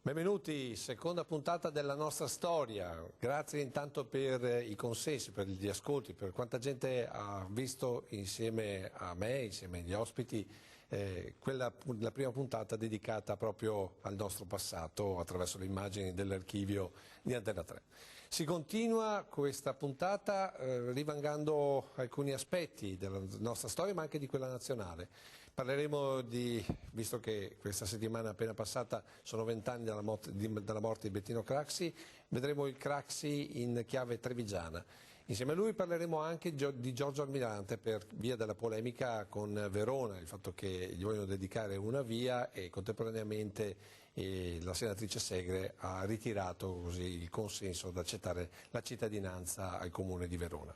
Benvenuti, seconda puntata della nostra storia. Grazie intanto per i consensi, per gli ascolti, per quanta gente ha visto insieme a me, insieme agli ospiti, la prima puntata dedicata proprio al nostro passato attraverso le immagini dell'archivio di Antena 3. Si continua questa puntata rivangando alcuni aspetti della nostra storia ma anche di quella nazionale. Parleremo visto che questa settimana appena passata sono 20 anni dalla morte di Bettino Craxi, vedremo il Craxi in chiave trevigiana. Insieme a lui parleremo anche di Giorgio Almirante per via della polemica con Verona, il fatto che gli vogliono dedicare una via e contemporaneamente la senatrice Segre ha ritirato così il consenso ad accettare la cittadinanza al comune di Verona.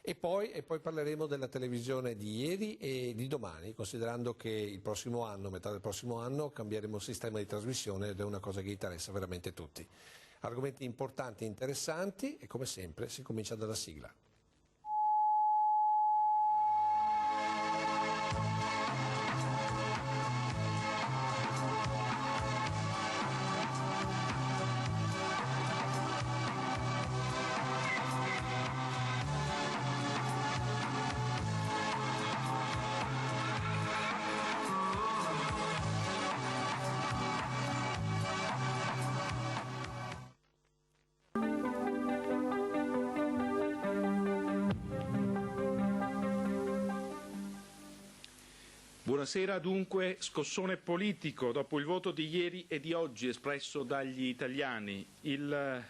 E poi parleremo della televisione di ieri e di domani, considerando che il prossimo anno, metà del prossimo anno, cambieremo il sistema di trasmissione ed è una cosa che interessa veramente tutti. Argomenti importanti e interessanti e come sempre si comincia dalla sigla. Buonasera, dunque, scossone politico dopo il voto di ieri e di oggi espresso dagli italiani. Il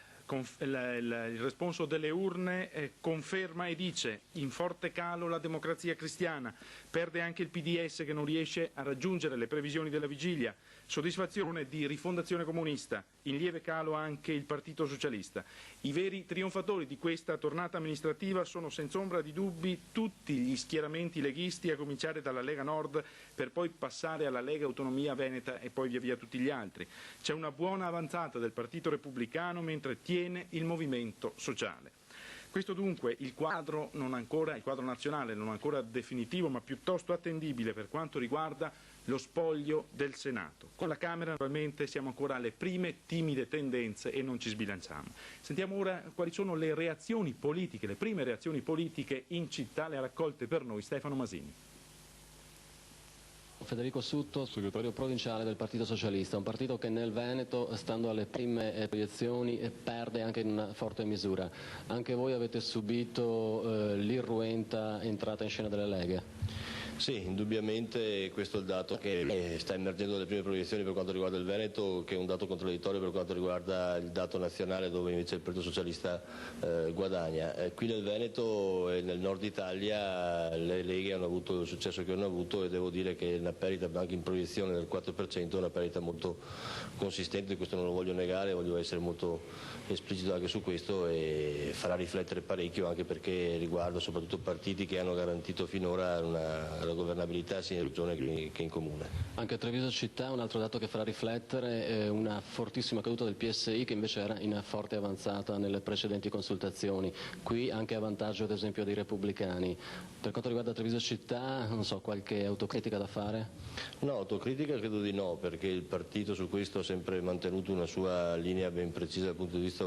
responso delle urne conferma e dice: in forte calo la democrazia cristiana, perde anche il PDS che non riesce a raggiungere le previsioni della vigilia, soddisfazione di Rifondazione Comunista, in lieve calo anche il Partito Socialista. I veri trionfatori di questa tornata amministrativa sono senza ombra di dubbi tutti gli schieramenti leghisti, a cominciare dalla Lega Nord per poi passare alla Lega Autonomia Veneta e poi via via tutti gli altri. C'è una buona avanzata del Partito Repubblicano mentre tiene il Movimento Sociale. Questo dunque il quadro nazionale non ancora definitivo ma piuttosto attendibile per quanto riguarda lo spoglio del Senato. Con la Camera naturalmente siamo ancora alle prime timide tendenze e non ci sbilanciamo. Sentiamo ora quali sono le reazioni politiche, le prime reazioni politiche in città, le ha raccolte per noi Stefano Masini. Federico Sutto, segretario provinciale del Partito Socialista, un partito che nel Veneto, stando alle prime proiezioni, perde anche in una forte misura. Anche voi avete subito l'irruenta entrata in scena delle leghe? Sì, indubbiamente questo è il dato che sta emergendo dalle prime proiezioni per quanto riguarda il Veneto, che è un dato contraddittorio per quanto riguarda il dato nazionale dove invece il Partito Socialista guadagna. Qui nel Veneto e nel nord Italia le leghe hanno avuto il successo che hanno avuto e devo dire che una perdita anche in proiezione del 4% è una perdita molto consistente, questo non lo voglio negare, voglio essere molto esplicito anche su questo e farà riflettere parecchio anche perché riguarda soprattutto partiti che hanno garantito finora la governabilità sia in regione che in comune. Anche a Treviso città un altro dato che farà riflettere è una fortissima caduta del PSI che invece era in forte avanzata nelle precedenti consultazioni, qui anche a vantaggio ad esempio dei repubblicani. Per quanto riguarda Treviso città, non so, qualche autocritica da fare? No, autocritica credo di no, perché il partito su questo ha sempre mantenuto una sua linea ben precisa dal punto di vista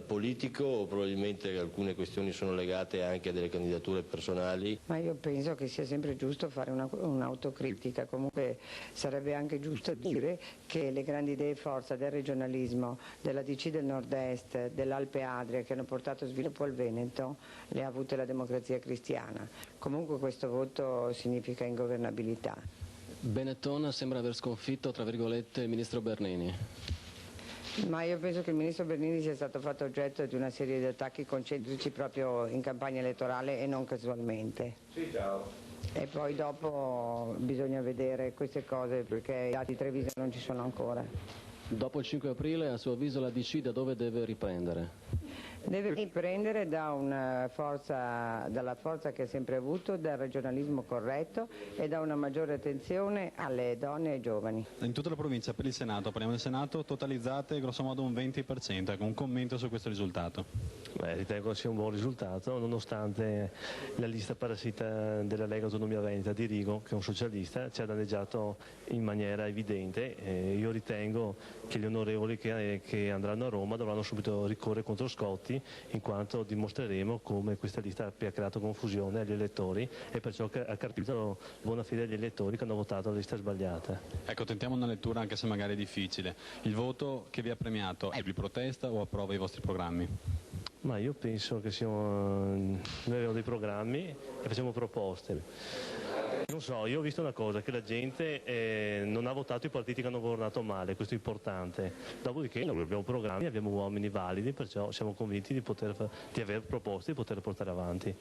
politico, probabilmente alcune questioni sono legate anche a delle candidature personali. Ma io penso che sia sempre giusto fare un'autocritica, comunque sarebbe anche giusto dire che le grandi idee e forza del regionalismo, della DC del Nord-Est, dell'Alpe Adria che hanno portato sviluppo al Veneto, le ha avute la democrazia cristiana. Comunque questo voto significa ingovernabilità. Benetton sembra aver sconfitto, tra virgolette, il ministro Bernini. Ma io penso che il ministro Bernini sia stato fatto oggetto di una serie di attacchi concentrici proprio in campagna elettorale e non casualmente. Sì, ciao. E poi dopo bisogna vedere queste cose perché i dati di Treviso non ci sono ancora. Dopo il 5 aprile, a suo avviso, la DC da dove deve riprendere? Deve riprendere dalla forza che ha sempre avuto, dal regionalismo corretto e da una maggiore attenzione alle donne e ai giovani. In tutta la provincia, per il Senato, parliamo del Senato, totalizzate grosso modo un 20%, ecco, un commento su questo risultato. Ritengo sia un buon risultato, nonostante la lista parassita della Lega Autonomia Veneta di Rigo, che è un socialista, ci ha danneggiato in maniera evidente. Io ritengo che gli onorevoli che andranno a Roma dovranno subito ricorrere contro Scotti, in quanto dimostreremo come questa lista abbia creato confusione agli elettori e perciò ha carpito la buona fede degli elettori che hanno votato la lista sbagliata. Ecco, tentiamo una lettura anche se magari è difficile. Il voto che vi ha premiato è di protesta o approva i vostri programmi? Ma io penso che noi abbiamo dei programmi e facciamo proposte. Non so, io ho visto una cosa, che la gente non ha votato i partiti che hanno governato male, questo è importante. Dopodiché noi abbiamo programmi, abbiamo uomini validi, perciò siamo convinti di aver proposte e di poter portare avanti.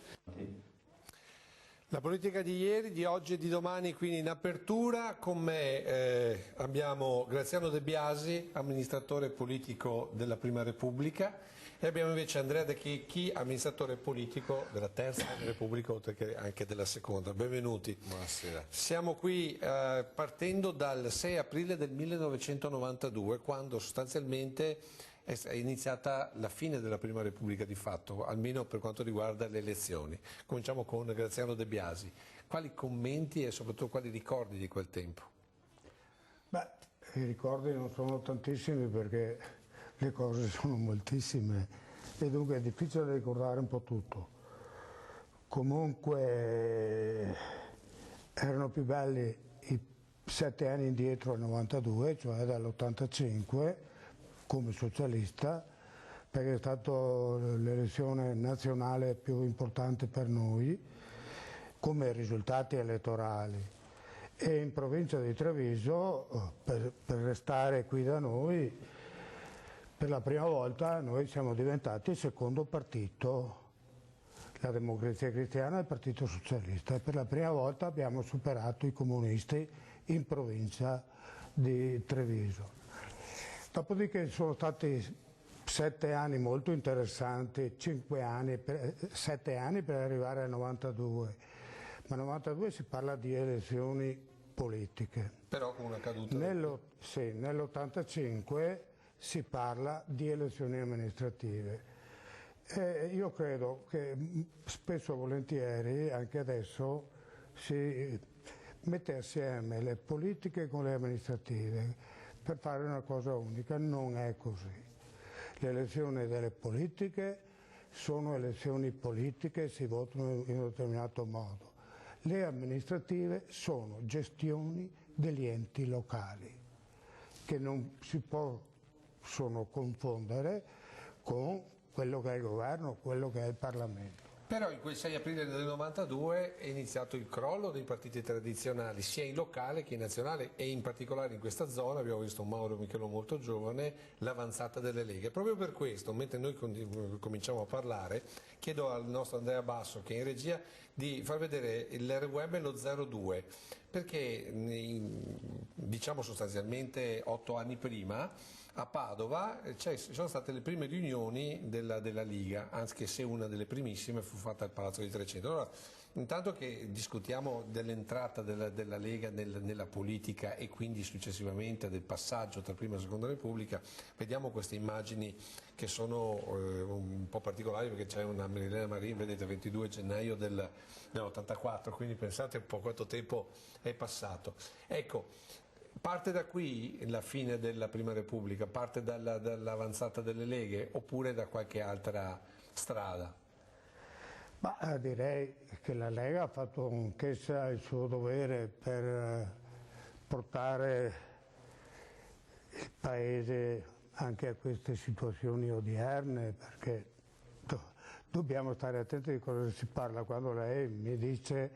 La politica di ieri, di oggi e di domani quindi in apertura. Con me abbiamo Graziano De Biasi, amministratore politico della Prima Repubblica, e abbiamo invece Andrea De Chicchi, amministratore politico della Terza Repubblica, oltre che anche della Seconda. Benvenuti. Buonasera. Siamo qui partendo dal 6 aprile del 1992, quando sostanzialmente è iniziata la fine della Prima Repubblica di fatto, almeno per quanto riguarda le elezioni. Cominciamo con Graziano De Biasi. Quali commenti e soprattutto quali ricordi di quel tempo? Beh, i ricordi non sono tantissimi perché le cose sono moltissime e dunque è difficile ricordare un po' tutto. Comunque erano più belli i 7 anni indietro al 92, cioè dall'85, come socialista, perché è stata l'elezione nazionale più importante per noi come risultati elettorali. E in provincia di Treviso, per restare qui da noi, per la prima volta noi siamo diventati il secondo partito, la Democrazia Cristiana e il Partito Socialista, e per la prima volta abbiamo superato i comunisti in provincia di Treviso. Dopodiché sono stati 7 anni molto interessanti, 7 anni per arrivare al 92, ma nel 92 si parla di elezioni politiche. Però con una caduta. Nell'85 si parla di elezioni amministrative. Io credo che spesso e volentieri, anche adesso, si mette assieme le politiche con le amministrative per fare una cosa unica. Non è così. Le elezioni delle politiche sono elezioni politiche, si votano in un determinato modo. Le amministrative sono gestioni degli enti locali che non si possono confondere con quello che è il governo, quello che è il Parlamento. Però in quel 6 aprile del 92 è iniziato il crollo dei partiti tradizionali, sia in locale che in nazionale, e in particolare in questa zona abbiamo visto un Mauro Michelon molto giovane, l'avanzata delle leghe. Proprio per questo, mentre noi cominciamo a parlare, chiedo al nostro Andrea Basso, che è in regia, di far vedere l'RWeb lo 02, perché diciamo sostanzialmente 8 anni prima a Padova ci sono state le prime riunioni della Liga, anche se una delle primissime fu fatta al Palazzo di Trecento. Allora, intanto che discutiamo dell'entrata della Lega nella politica e quindi successivamente del passaggio tra Prima e Seconda Repubblica, vediamo queste immagini che sono un po' particolari, perché c'è una Marilena Marin, vedete, 22 gennaio dell'84, quindi pensate un po' quanto tempo è passato. Ecco, parte da qui la fine della Prima Repubblica, parte dall'avanzata delle leghe oppure da qualche altra strada? Ma direi che la Lega ha fatto anch'essa il suo dovere per portare il Paese anche a queste situazioni odierne, perché dobbiamo stare attenti di cosa si parla. Quando lei mi dice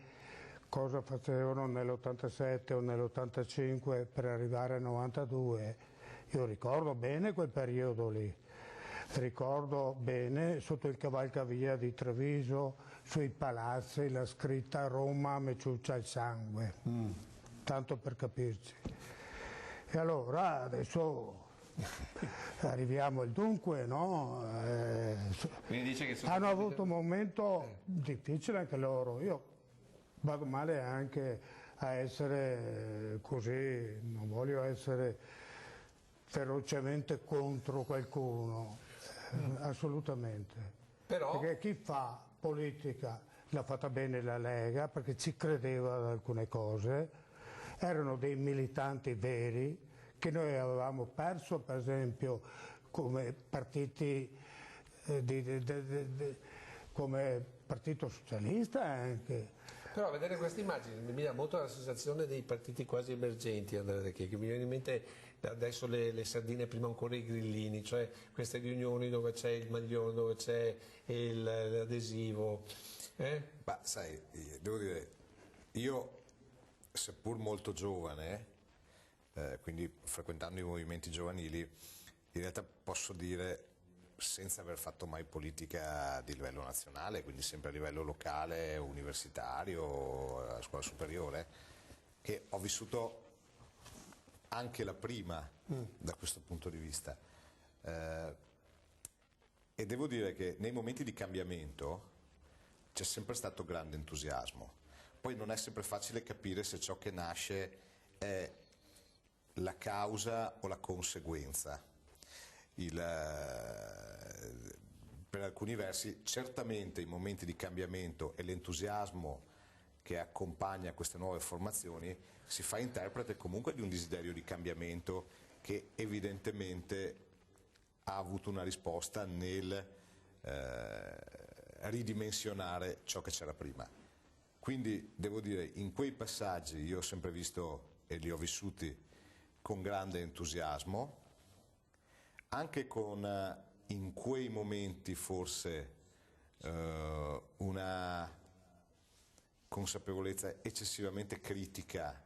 cosa facevano nell'87 o nell'85 per arrivare al 92, io ricordo bene quel periodo lì, ricordo bene sotto il cavalcavia di Treviso, sui palazzi, la scritta Roma me ciuccia il sangue, tanto per capirci. E allora adesso Arriviamo al dunque, no? Quindi dice che hanno avuto un momento difficile anche loro. Io vado male anche a essere così, non voglio essere ferocemente contro qualcuno, assolutamente. Però... Perché chi fa politica l'ha fatta bene la Lega, perché ci credeva ad alcune cose, erano dei militanti veri, che noi avevamo perso, per esempio, come partiti, come Partito Socialista anche. Però a vedere queste immagini mi dà molto la sensazione dei partiti quasi emergenti, Andrea, che mi viene in mente adesso le sardine, prima ancora i grillini, cioè queste riunioni dove c'è il maglione, dove c'è l'adesivo. Ma sai, devo dire, io seppur molto giovane, quindi frequentando i movimenti giovanili, in realtà posso dire, senza aver fatto mai politica di livello nazionale, quindi sempre a livello locale, universitario, a scuola superiore, che ho vissuto anche la prima da questo punto di vista. E devo dire che nei momenti di cambiamento c'è sempre stato grande entusiasmo. Poi non è sempre facile capire se ciò che nasce è la causa o la conseguenza. Per alcuni versi certamente i momenti di cambiamento e l'entusiasmo che accompagna queste nuove formazioni si fa interprete comunque di un desiderio di cambiamento che evidentemente ha avuto una risposta nel ridimensionare ciò che c'era prima. Quindi devo dire, in quei passaggi io ho sempre visto e li ho vissuti con grande entusiasmo, anche con in quei momenti forse una consapevolezza eccessivamente critica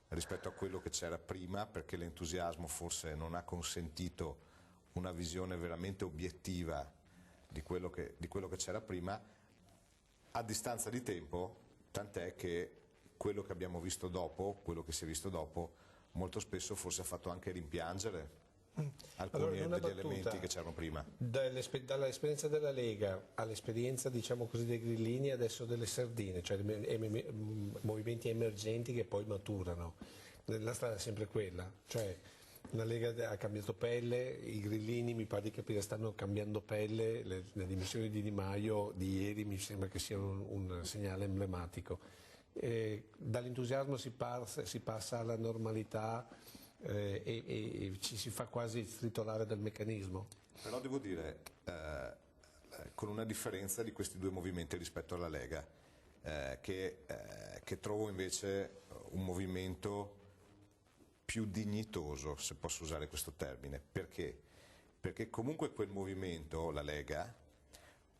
rispetto a quello che c'era prima, perché l'entusiasmo forse non ha consentito una visione veramente obiettiva di quello che c'era prima. A distanza di tempo, tant'è che quello che abbiamo visto dopo, quello che si è visto dopo, molto spesso forse ha fatto anche rimpiangere alcuni degli elementi che c'erano prima. Dall'esperienza della Lega all'esperienza, diciamo così, dei grillini e adesso delle sardine, cioè movimenti emergenti che poi maturano. La strada è sempre quella, cioè la Lega ha cambiato pelle, i grillini mi pare di capire stanno cambiando pelle, le dimissioni di Di Maio di ieri mi sembra che siano un segnale emblematico. Dall'entusiasmo si passa alla normalità e ci si fa quasi stritolare del meccanismo. Però devo dire, con una differenza di questi due movimenti rispetto alla Lega, che trovo invece un movimento più dignitoso, se posso usare questo termine. Perché? Perché comunque quel movimento, la Lega,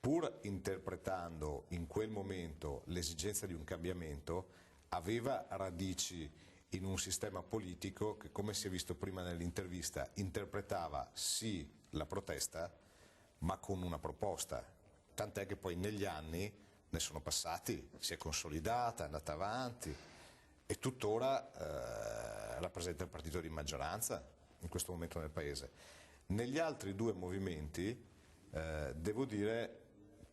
pur interpretando in quel momento l'esigenza di un cambiamento, aveva radici in un sistema politico che, come si è visto prima nell'intervista, interpretava sì la protesta, ma con una proposta. Tant'è che poi negli anni ne sono passati, si è consolidata, è andata avanti e tuttora rappresenta il partito di maggioranza in questo momento nel Paese. Negli altri due movimenti, devo dire,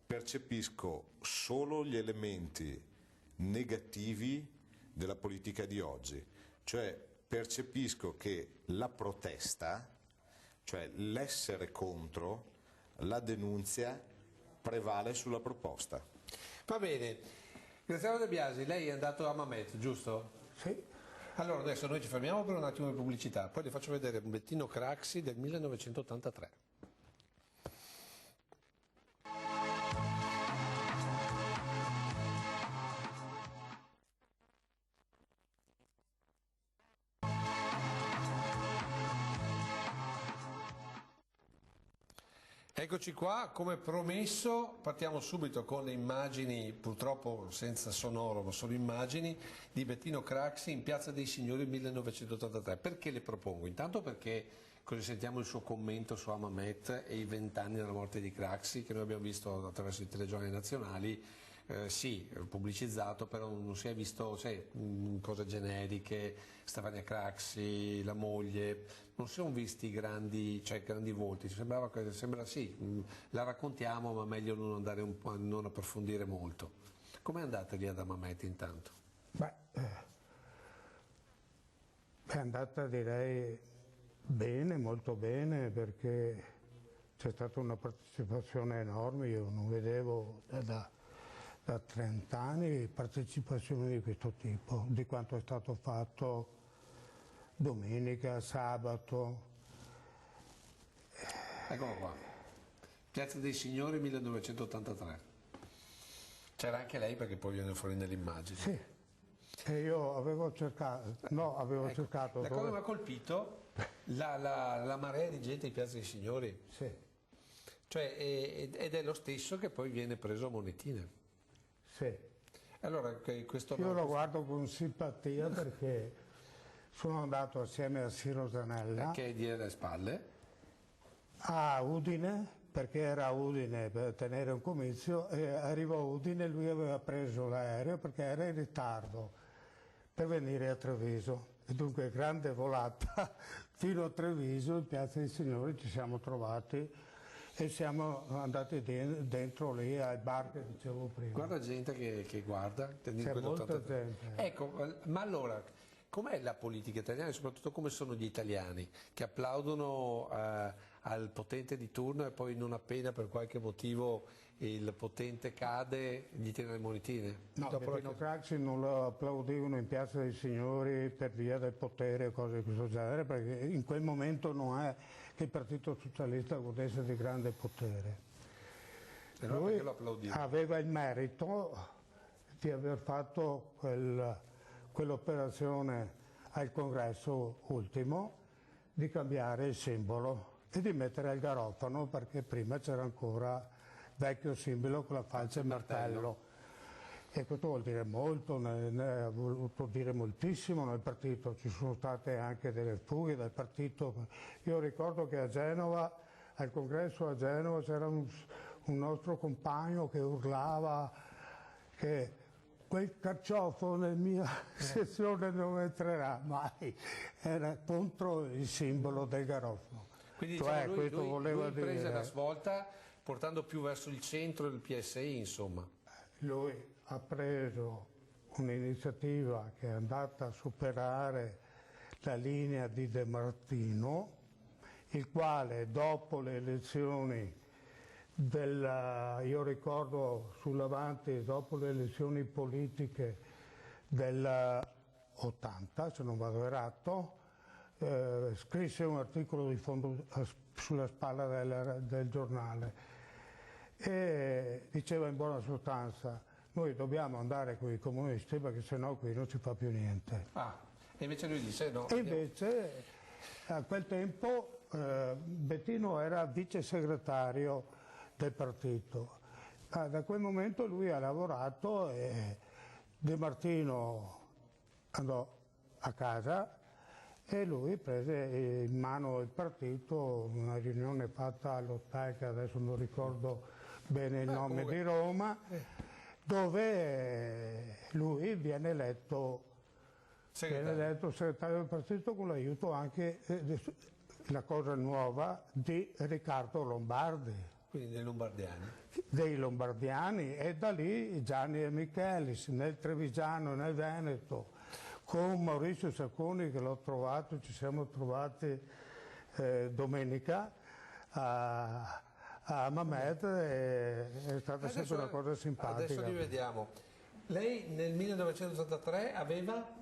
percepisco solo gli elementi negativi della politica di oggi, cioè percepisco che la protesta, cioè l'essere contro, la denunzia prevale sulla proposta. Va bene, Graziano De Biasi, lei è andato a Mamet, giusto? Sì. Allora adesso noi ci fermiamo per un attimo di pubblicità, poi le faccio vedere un Bettino Craxi del 1983. Eccoci qua, come promesso partiamo subito con le immagini, purtroppo senza sonoro ma solo immagini, di Bettino Craxi in Piazza dei Signori 1983. Perché le propongo? Intanto perché così sentiamo il suo commento su Amamet e i 20 anni dalla morte di Craxi, che noi abbiamo visto attraverso i telegiornali nazionali sì, pubblicizzato, però non si è visto, cose generiche, Stefania Craxi, la moglie, non si sono visti grandi volti, sembra sì, la raccontiamo ma meglio non andare non approfondire molto. Com'è andata lì ad Hammamet intanto? Beh, è andata direi bene, molto bene, perché c'è stata una partecipazione enorme, io non vedevo da 30 anni partecipazioni di questo tipo, di quanto è stato fatto domenica, sabato. Eccolo qua, Piazza dei Signori 1983. C'era anche lei perché poi viene fuori nell'immagine. Sì, e io avevo cercato, cercato... La cosa mi ha colpito, la marea di gente in Piazza dei Signori. Sì. Cioè, ed è lo stesso che poi viene preso a monetine. Sì. Allora, questo io lo guardo con simpatia perché sono andato assieme a Siro Zanella che è dietro le spalle a Udine, perché era a Udine per tenere un comizio, e arrivò a Udine e lui aveva preso l'aereo perché era in ritardo per venire a Treviso, e dunque grande volata fino a Treviso, in Piazza dei Signori ci siamo trovati e siamo andati dentro lì ai bar che dicevo prima. Guarda gente che guarda. C'è molta gente. Ecco, ma allora, com'è la politica italiana e soprattutto come sono gli italiani che applaudono al potente di turno e poi non appena per qualche motivo il potente cade gli tiene le monetine? No, Bettino Craxi non lo applaudivano in Piazza dei Signori per via del potere e cose di questo genere, perché in quel momento non è che il Partito Socialista godesse di grande potere. Lui aveva il merito di aver fatto quell'operazione al congresso ultimo, di cambiare il simbolo e di mettere il garofano, perché prima c'era ancora vecchio simbolo con la falce e il martello. E questo vuol dire molto, ne ha voluto dire moltissimo nel partito, ci sono state anche delle fughe dal partito. Io ricordo che a Genova, al congresso a Genova, c'era un nostro compagno che urlava che quel carciofo nella mia sezione non entrerà mai, era contro il simbolo del garofano. Quindi cioè, diciamo, questo voleva lui prese dire... la svolta portando più verso il centro del PSI, insomma. Lui ha preso un'iniziativa che è andata a superare la linea di De Martino, il quale dopo le elezioni io ricordo sull'avanti, dopo le elezioni politiche del 80, se non vado errato, scrisse un articolo di fondo sulla spalla del giornale e diceva in buona sostanza: noi dobbiamo andare con i comunisti perché sennò qui non si fa più niente. E invece lui dice no. E invece a quel tempo Bettino era vice segretario del partito. Da quel momento lui ha lavorato e De Martino andò a casa e lui prese in mano il partito, una riunione fatta all'hotel, che adesso non ricordo bene il nome, di Roma, dove lui viene eletto segretario del partito con l'aiuto anche, la cosa nuova, di Riccardo Lombardi. Quindi dei lombardiani. Dei lombardiani, e da lì Gianni e Michelis nel Trevigiano, nel Veneto, con Maurizio Sacconi che l'ho trovato, ci siamo trovati domenica a Hammamet, è stata sempre una cosa simpatica. Adesso li vediamo. Lei nel 1983 aveva?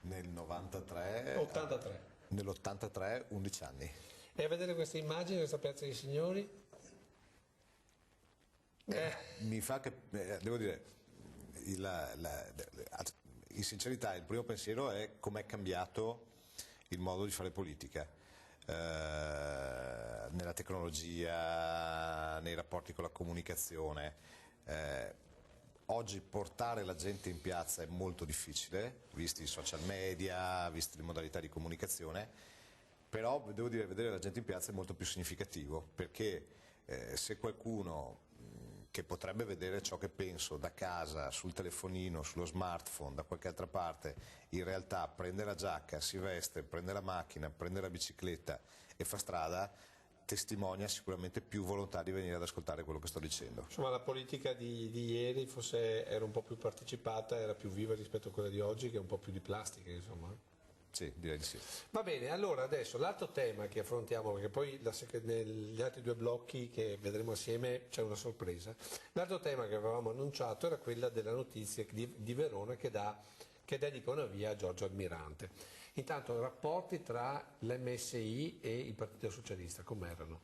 Nel 93... 83. Nell'83 11 anni. E a vedere queste immagini, questa Piazza dei Signori? Mi fa che, devo dire, in sincerità il primo pensiero è com'è cambiato il modo di fare politica, nella tecnologia, nei rapporti con la comunicazione. Oggi portare la gente in piazza è molto difficile, visti i social media, viste le modalità di comunicazione, però devo dire, vedere la gente in piazza è molto più significativo, perché se qualcuno che potrebbe vedere ciò che penso da casa, sul telefonino, sullo smartphone, da qualche altra parte, in realtà prende la giacca, si veste, prende la macchina, prende la bicicletta e fa strada, testimonia sicuramente più volontà di venire ad ascoltare quello che sto dicendo. Insomma, la politica di ieri forse era un po' più partecipata, era più viva rispetto a quella di oggi, che è un po' più di plastica, insomma. Sì, direi di sì. Va bene, allora adesso l'altro tema che affrontiamo, perché poi negli altri due blocchi che vedremo assieme c'è una sorpresa. L'altro tema che avevamo annunciato era quella della notizia di Verona che dedica una via a Giorgio Almirante. Intanto rapporti tra l'MSI e il Partito Socialista, com'erano?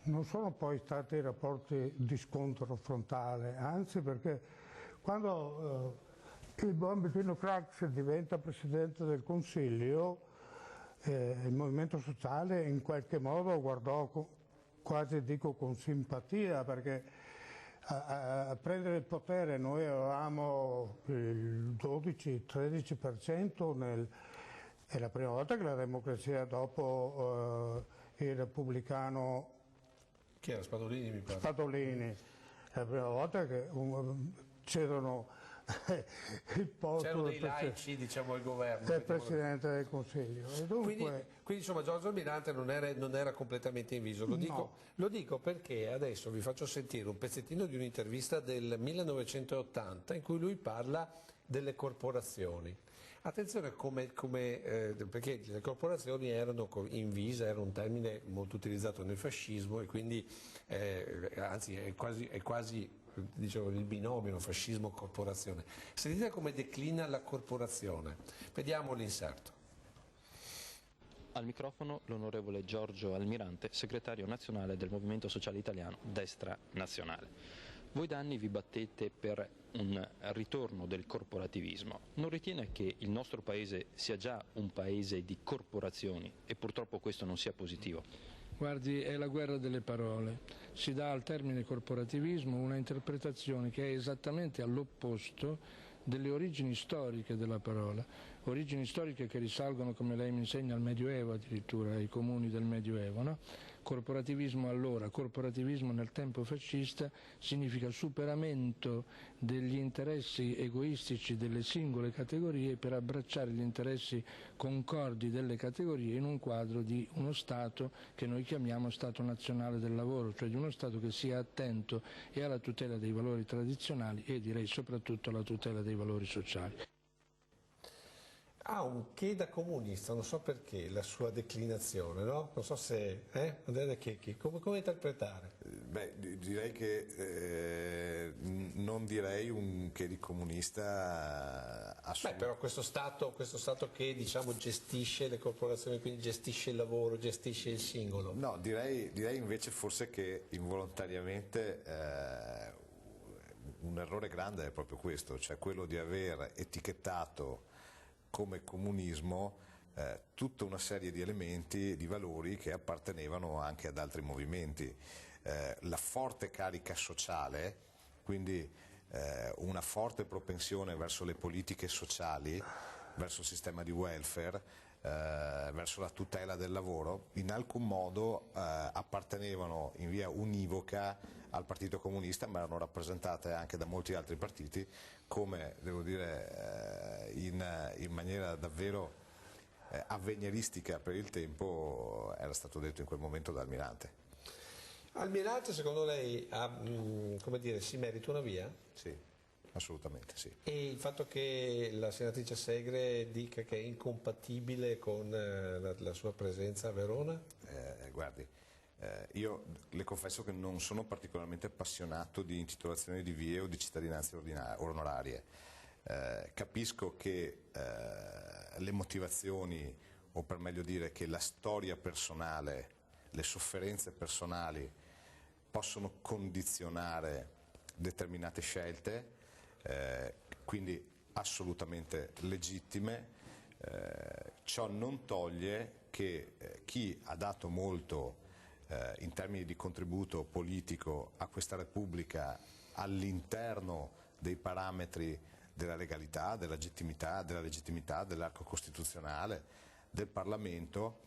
Non sono poi stati rapporti di scontro frontale, anzi, perché quando il buon Bettino Craxi diventa Presidente del Consiglio, il Movimento Sociale in qualche modo guardò quasi dico con simpatia, perché a prendere il potere noi avevamo il 12-13%, è la prima volta che la democrazia dopo il repubblicano Chi era? Spadolini mi pare. Spadolini, è la prima volta che cedono il posto c'erano dei laici, diciamo, al governo del Presidente del Consiglio. E dunque, quindi insomma Giorgio Almirante non era completamente inviso. Lo dico perché adesso vi faccio sentire un pezzettino di un'intervista del 1980 in cui lui parla delle corporazioni. Attenzione perché le corporazioni erano invisa, era un termine molto utilizzato nel fascismo e quindi anzi è quasi dicevo, il binomio fascismo-corporazione. Sentite come declina la corporazione. Vediamo l'inserto. Al microfono l'onorevole Giorgio Almirante, segretario nazionale del Movimento Sociale Italiano Destra Nazionale. Voi da anni vi battete per un ritorno del corporativismo. Non ritiene che il nostro Paese sia già un Paese di corporazioni e purtroppo questo non sia positivo? Guardi, è la guerra delle parole. Si dà al termine corporativismo una interpretazione che è esattamente all'opposto delle origini storiche della parola, origini storiche che risalgono, come lei mi insegna, al Medioevo addirittura, ai comuni del Medioevo, no? Corporativismo allora, corporativismo nel tempo fascista significa superamento degli interessi egoistici delle singole categorie per abbracciare gli interessi concordi delle categorie in un quadro di uno Stato che noi chiamiamo Stato nazionale del lavoro, cioè di uno Stato che sia attento e alla tutela dei valori tradizionali e direi soprattutto alla tutela dei valori sociali. Ha un che da comunista, non so perché, la sua declinazione, no? Non so se, come interpretare? Direi che non direi un che di comunista assolutamente. Però questo Stato che diciamo gestisce le corporazioni, quindi gestisce il lavoro, gestisce il singolo. No, direi invece forse che involontariamente un errore grande è proprio questo, cioè quello di aver etichettato come comunismo tutta una serie di elementi, di valori che appartenevano anche ad altri movimenti. La forte carica sociale, quindi una forte propensione verso le politiche sociali, verso il sistema di welfare, verso la tutela del lavoro, in alcun modo appartenevano in via univoca al Partito Comunista, ma erano rappresentate anche da molti altri partiti, come devo dire in maniera davvero avveniristica per il tempo era stato detto in quel momento da Almirante. Almirante secondo lei si merita una via? Sì, assolutamente sì. E il fatto che la senatrice Segre dica che è incompatibile con la sua presenza a Verona? Guardi, io le confesso che non sono particolarmente appassionato di intitolazioni di vie o di cittadinanze onorarie. Capisco che le motivazioni, o per meglio dire che la storia personale, le sofferenze personali possono condizionare determinate scelte, quindi assolutamente legittime. Ciò non toglie che chi ha dato molto in termini di contributo politico a questa Repubblica all'interno dei parametri della legalità, della legittimità, dell'arco costituzionale, del Parlamento,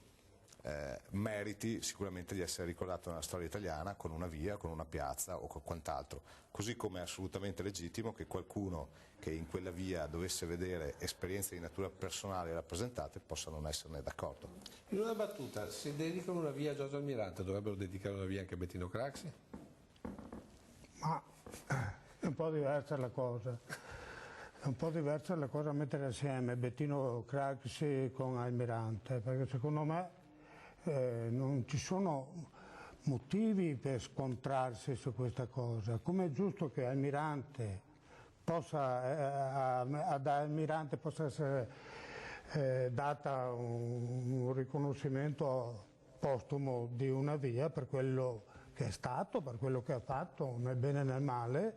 meriti sicuramente di essere ricordato nella storia italiana con una via, con una piazza o con quant'altro, così come è assolutamente legittimo che qualcuno che in quella via dovesse vedere esperienze di natura personale rappresentate possa non esserne d'accordo. In una battuta, se dedicano una via a Giorgio Almirante, dovrebbero dedicare una via anche a Bettino Craxi? Ma è un po' diversa la cosa. È un po' diversa la cosa mettere assieme Bettino Craxi con Almirante, perché secondo me non ci sono motivi per scontrarsi su questa cosa. Come è giusto che Almirante ad Almirante possa essere data un riconoscimento postumo di una via per quello che è stato, per quello che ha fatto, nel bene e nel male,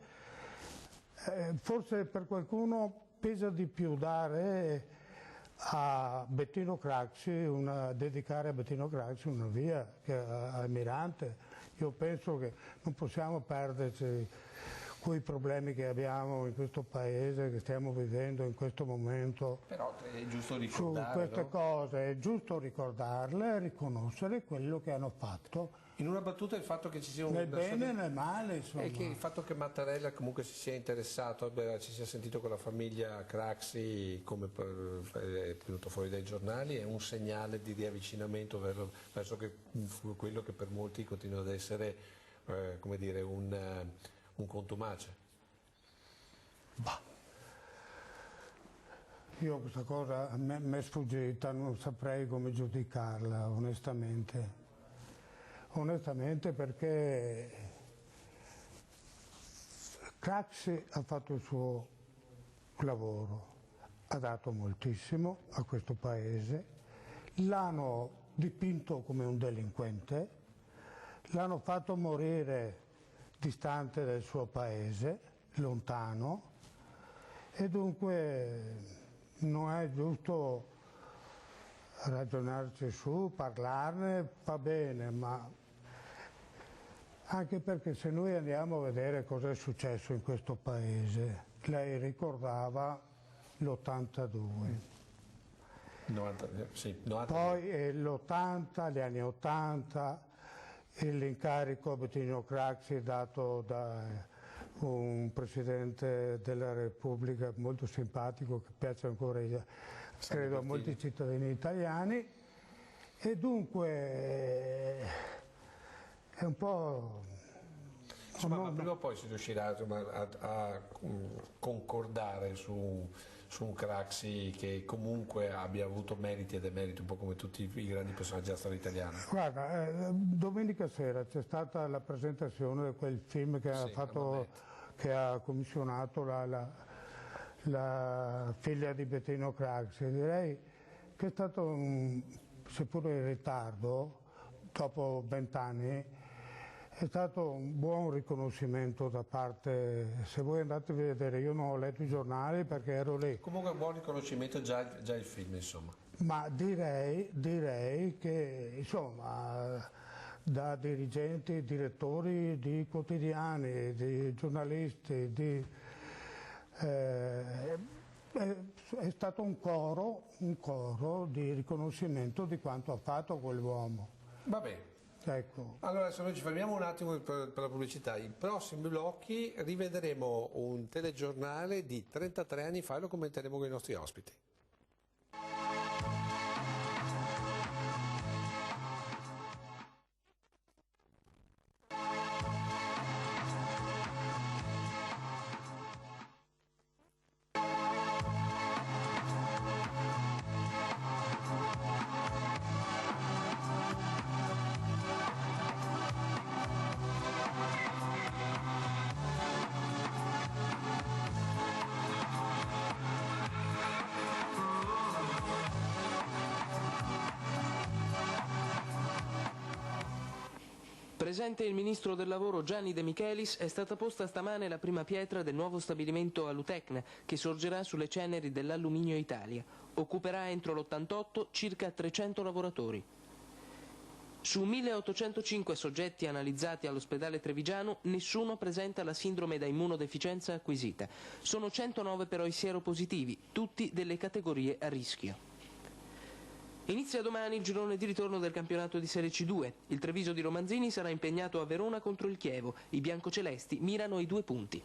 forse per qualcuno pesa di più dare a Bettino Craxi dedicare a Bettino Craxi una via che a Almirante. Io penso che non possiamo perderci quei problemi che abbiamo in questo paese, che stiamo vivendo in questo momento. Però è giusto ricordare, su queste no? cose è giusto ricordarle e riconoscere quello che hanno fatto. In una battuta il fatto che ci sia nel bene e nel male, insomma. E che il fatto che Mattarella comunque si sia interessato, ci sia sentito con la famiglia Craxi, come è venuto fuori dai giornali, è un segnale di riavvicinamento verso quello che per molti continua ad essere come dire, un contumace. Bah. Io questa cosa a me è sfuggita, non saprei come giudicarla onestamente. Onestamente, perché Craxi ha fatto il suo lavoro, ha dato moltissimo a questo paese, l'hanno dipinto come un delinquente, l'hanno fatto morire distante dal suo paese, lontano, e dunque non è giusto ragionarci su, parlarne, va bene, ma anche perché se noi andiamo a vedere cosa è successo in questo paese, lei ricordava l'82. Sì, poi l'80, gli anni 80, l'incarico a Bettino Craxi dato da un Presidente della Repubblica molto simpatico che piace ancora, credo, a molti cittadini italiani, e dunque è un po'... Insomma, ma prima o poi si riuscirà a concordare su un Craxi che comunque abbia avuto meriti e demeriti, un po' come tutti i grandi personaggi della storia italiana. Guarda, domenica sera c'è stata la presentazione di quel film che ha commissionato la figlia di Bettino Craxi. Direi che è stato, seppure in ritardo, dopo 20 anni, è stato un buon riconoscimento da parte, se voi andate a vedere, io non ho letto i giornali perché ero lì. Comunque un buon riconoscimento già il film, insomma. Ma direi che, insomma, da dirigenti, direttori di quotidiani, di giornalisti, è stato un coro di riconoscimento di quanto ha fatto quell'uomo. Va bene. Ecco. Allora, se noi ci fermiamo un attimo per la pubblicità, in prossimi blocchi rivedremo un telegiornale di 33 anni fa e lo commenteremo con i nostri ospiti. Presente il ministro del lavoro Gianni De Michelis, è stata posta stamane la prima pietra del nuovo stabilimento Alutecna che sorgerà sulle ceneri dell'Alluminio Italia. Occuperà entro l'88 circa 300 lavoratori. Su 1805 soggetti analizzati all'ospedale trevigiano, nessuno presenta la sindrome da immunodeficienza acquisita. Sono 109 però i sieropositivi, tutti delle categorie a rischio. Inizia domani il girone di ritorno del campionato di Serie C2. Il Treviso di Romanzini sarà impegnato a Verona contro il Chievo. I biancocelesti mirano i 2 punti.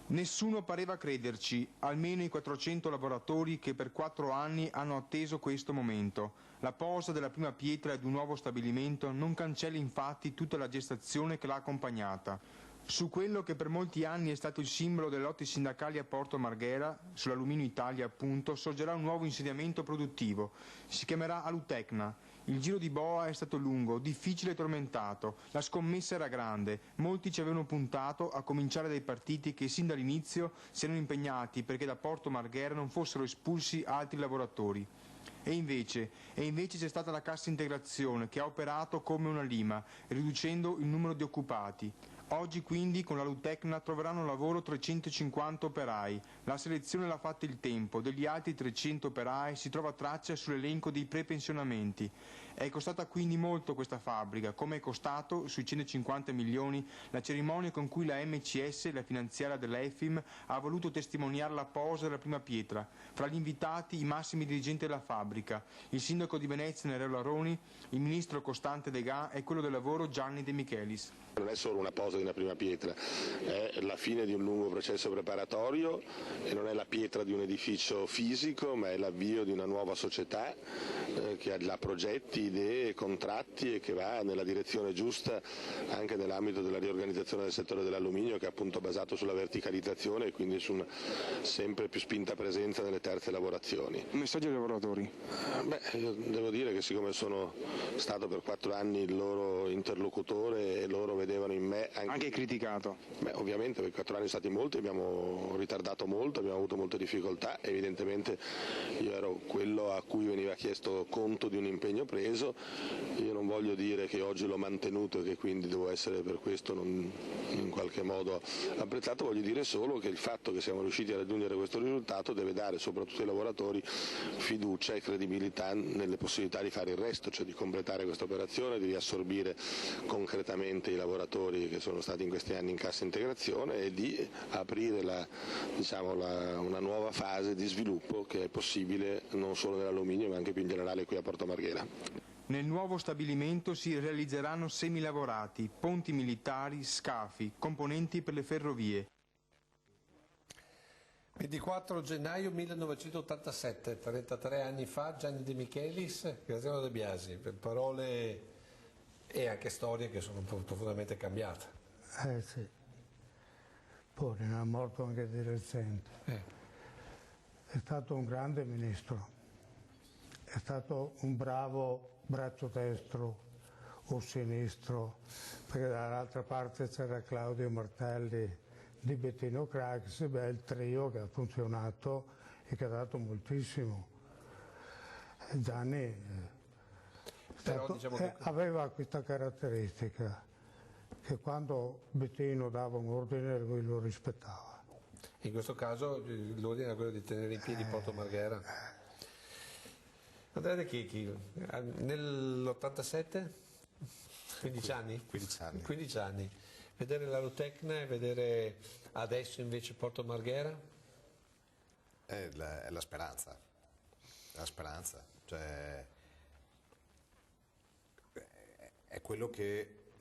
Nessuno pareva crederci, almeno i 400 lavoratori che per 4 anni hanno atteso questo momento. La posa della prima pietra di un nuovo stabilimento non cancella infatti tutta la gestazione che l'ha accompagnata. Su quello che per molti anni è stato il simbolo delle lotte sindacali a Porto Marghera, sull'Alluminio Italia appunto, sorgerà un nuovo insediamento produttivo. Si chiamerà Alutecna. Il giro di boa è stato lungo, difficile e tormentato. La scommessa era grande. Molti ci avevano puntato, a cominciare dai partiti che sin dall'inizio si erano impegnati perché da Porto Marghera non fossero espulsi altri lavoratori. E invece c'è stata la cassa integrazione che ha operato come una lima, riducendo il numero di occupati. Oggi quindi con la Lutecna troveranno lavoro 350 operai. La selezione l'ha fatta il tempo, degli altri 300 operai si trova traccia sull'elenco dei prepensionamenti. È costata quindi molto questa fabbrica, come è costato, sui 150 milioni, la cerimonia con cui la MCS, la finanziaria dell'EFIM, ha voluto testimoniare la posa della prima pietra. Fra gli invitati i massimi dirigenti della fabbrica, il sindaco di Venezia Nereo Laroni, il ministro Costante Degà e quello del lavoro Gianni De Michelis. Non è solo una posa di una prima pietra, è la fine di un lungo processo preparatorio e non è la pietra di un edificio fisico, ma è l'avvio di una nuova società che ha progetti, idee, contratti e che va nella direzione giusta anche nell'ambito della riorganizzazione del settore dell'alluminio, che è appunto basato sulla verticalizzazione e quindi su una sempre più spinta presenza nelle terze lavorazioni. Un messaggio ai lavoratori? Io devo dire che siccome sono stato per 4 anni il loro interlocutore e loro vedevano in me anche criticato. Ovviamente per 4 anni sono stati molti, abbiamo ritardato molto, abbiamo avuto molte difficoltà, evidentemente io ero quello a cui veniva chiesto conto di un impegno preso. Io non voglio dire che oggi l'ho mantenuto e che quindi devo essere per questo non in qualche modo apprezzato, voglio dire solo che il fatto che siamo riusciti a raggiungere questo risultato deve dare soprattutto ai lavoratori fiducia e credibilità nelle possibilità di fare il resto, cioè di completare questa operazione, di riassorbire concretamente i lavoratori che sono stati in questi anni in cassa integrazione e di aprire una nuova fase di sviluppo che è possibile non solo nell'alluminio ma anche più in generale qui a Porto Marghera. Nel nuovo stabilimento si realizzeranno semilavorati, ponti militari, scafi, componenti per le ferrovie. 24 gennaio 1987, 33 anni fa, Gianni De Michelis, Graziano De Biasi, per parole e anche storie che sono profondamente cambiate. Sì, poi ne è morto anche di recente. È stato un grande ministro, è stato un bravo braccio destro o sinistro, perché dall'altra parte c'era Claudio Martelli di Bettino Crax, il trio che ha funzionato e che ha dato moltissimo. Gianni aveva questa caratteristica che quando Bettino dava un ordine lui lo rispettava. In questo caso l'ordine era quello di tenere in piedi Porto Marghera. Andrea De Chicchi, nell'87? 15 anni? 15 anni. Vedere la Lutecna e vedere adesso invece Porto Marghera? È la speranza. La speranza. Cioè, è quello che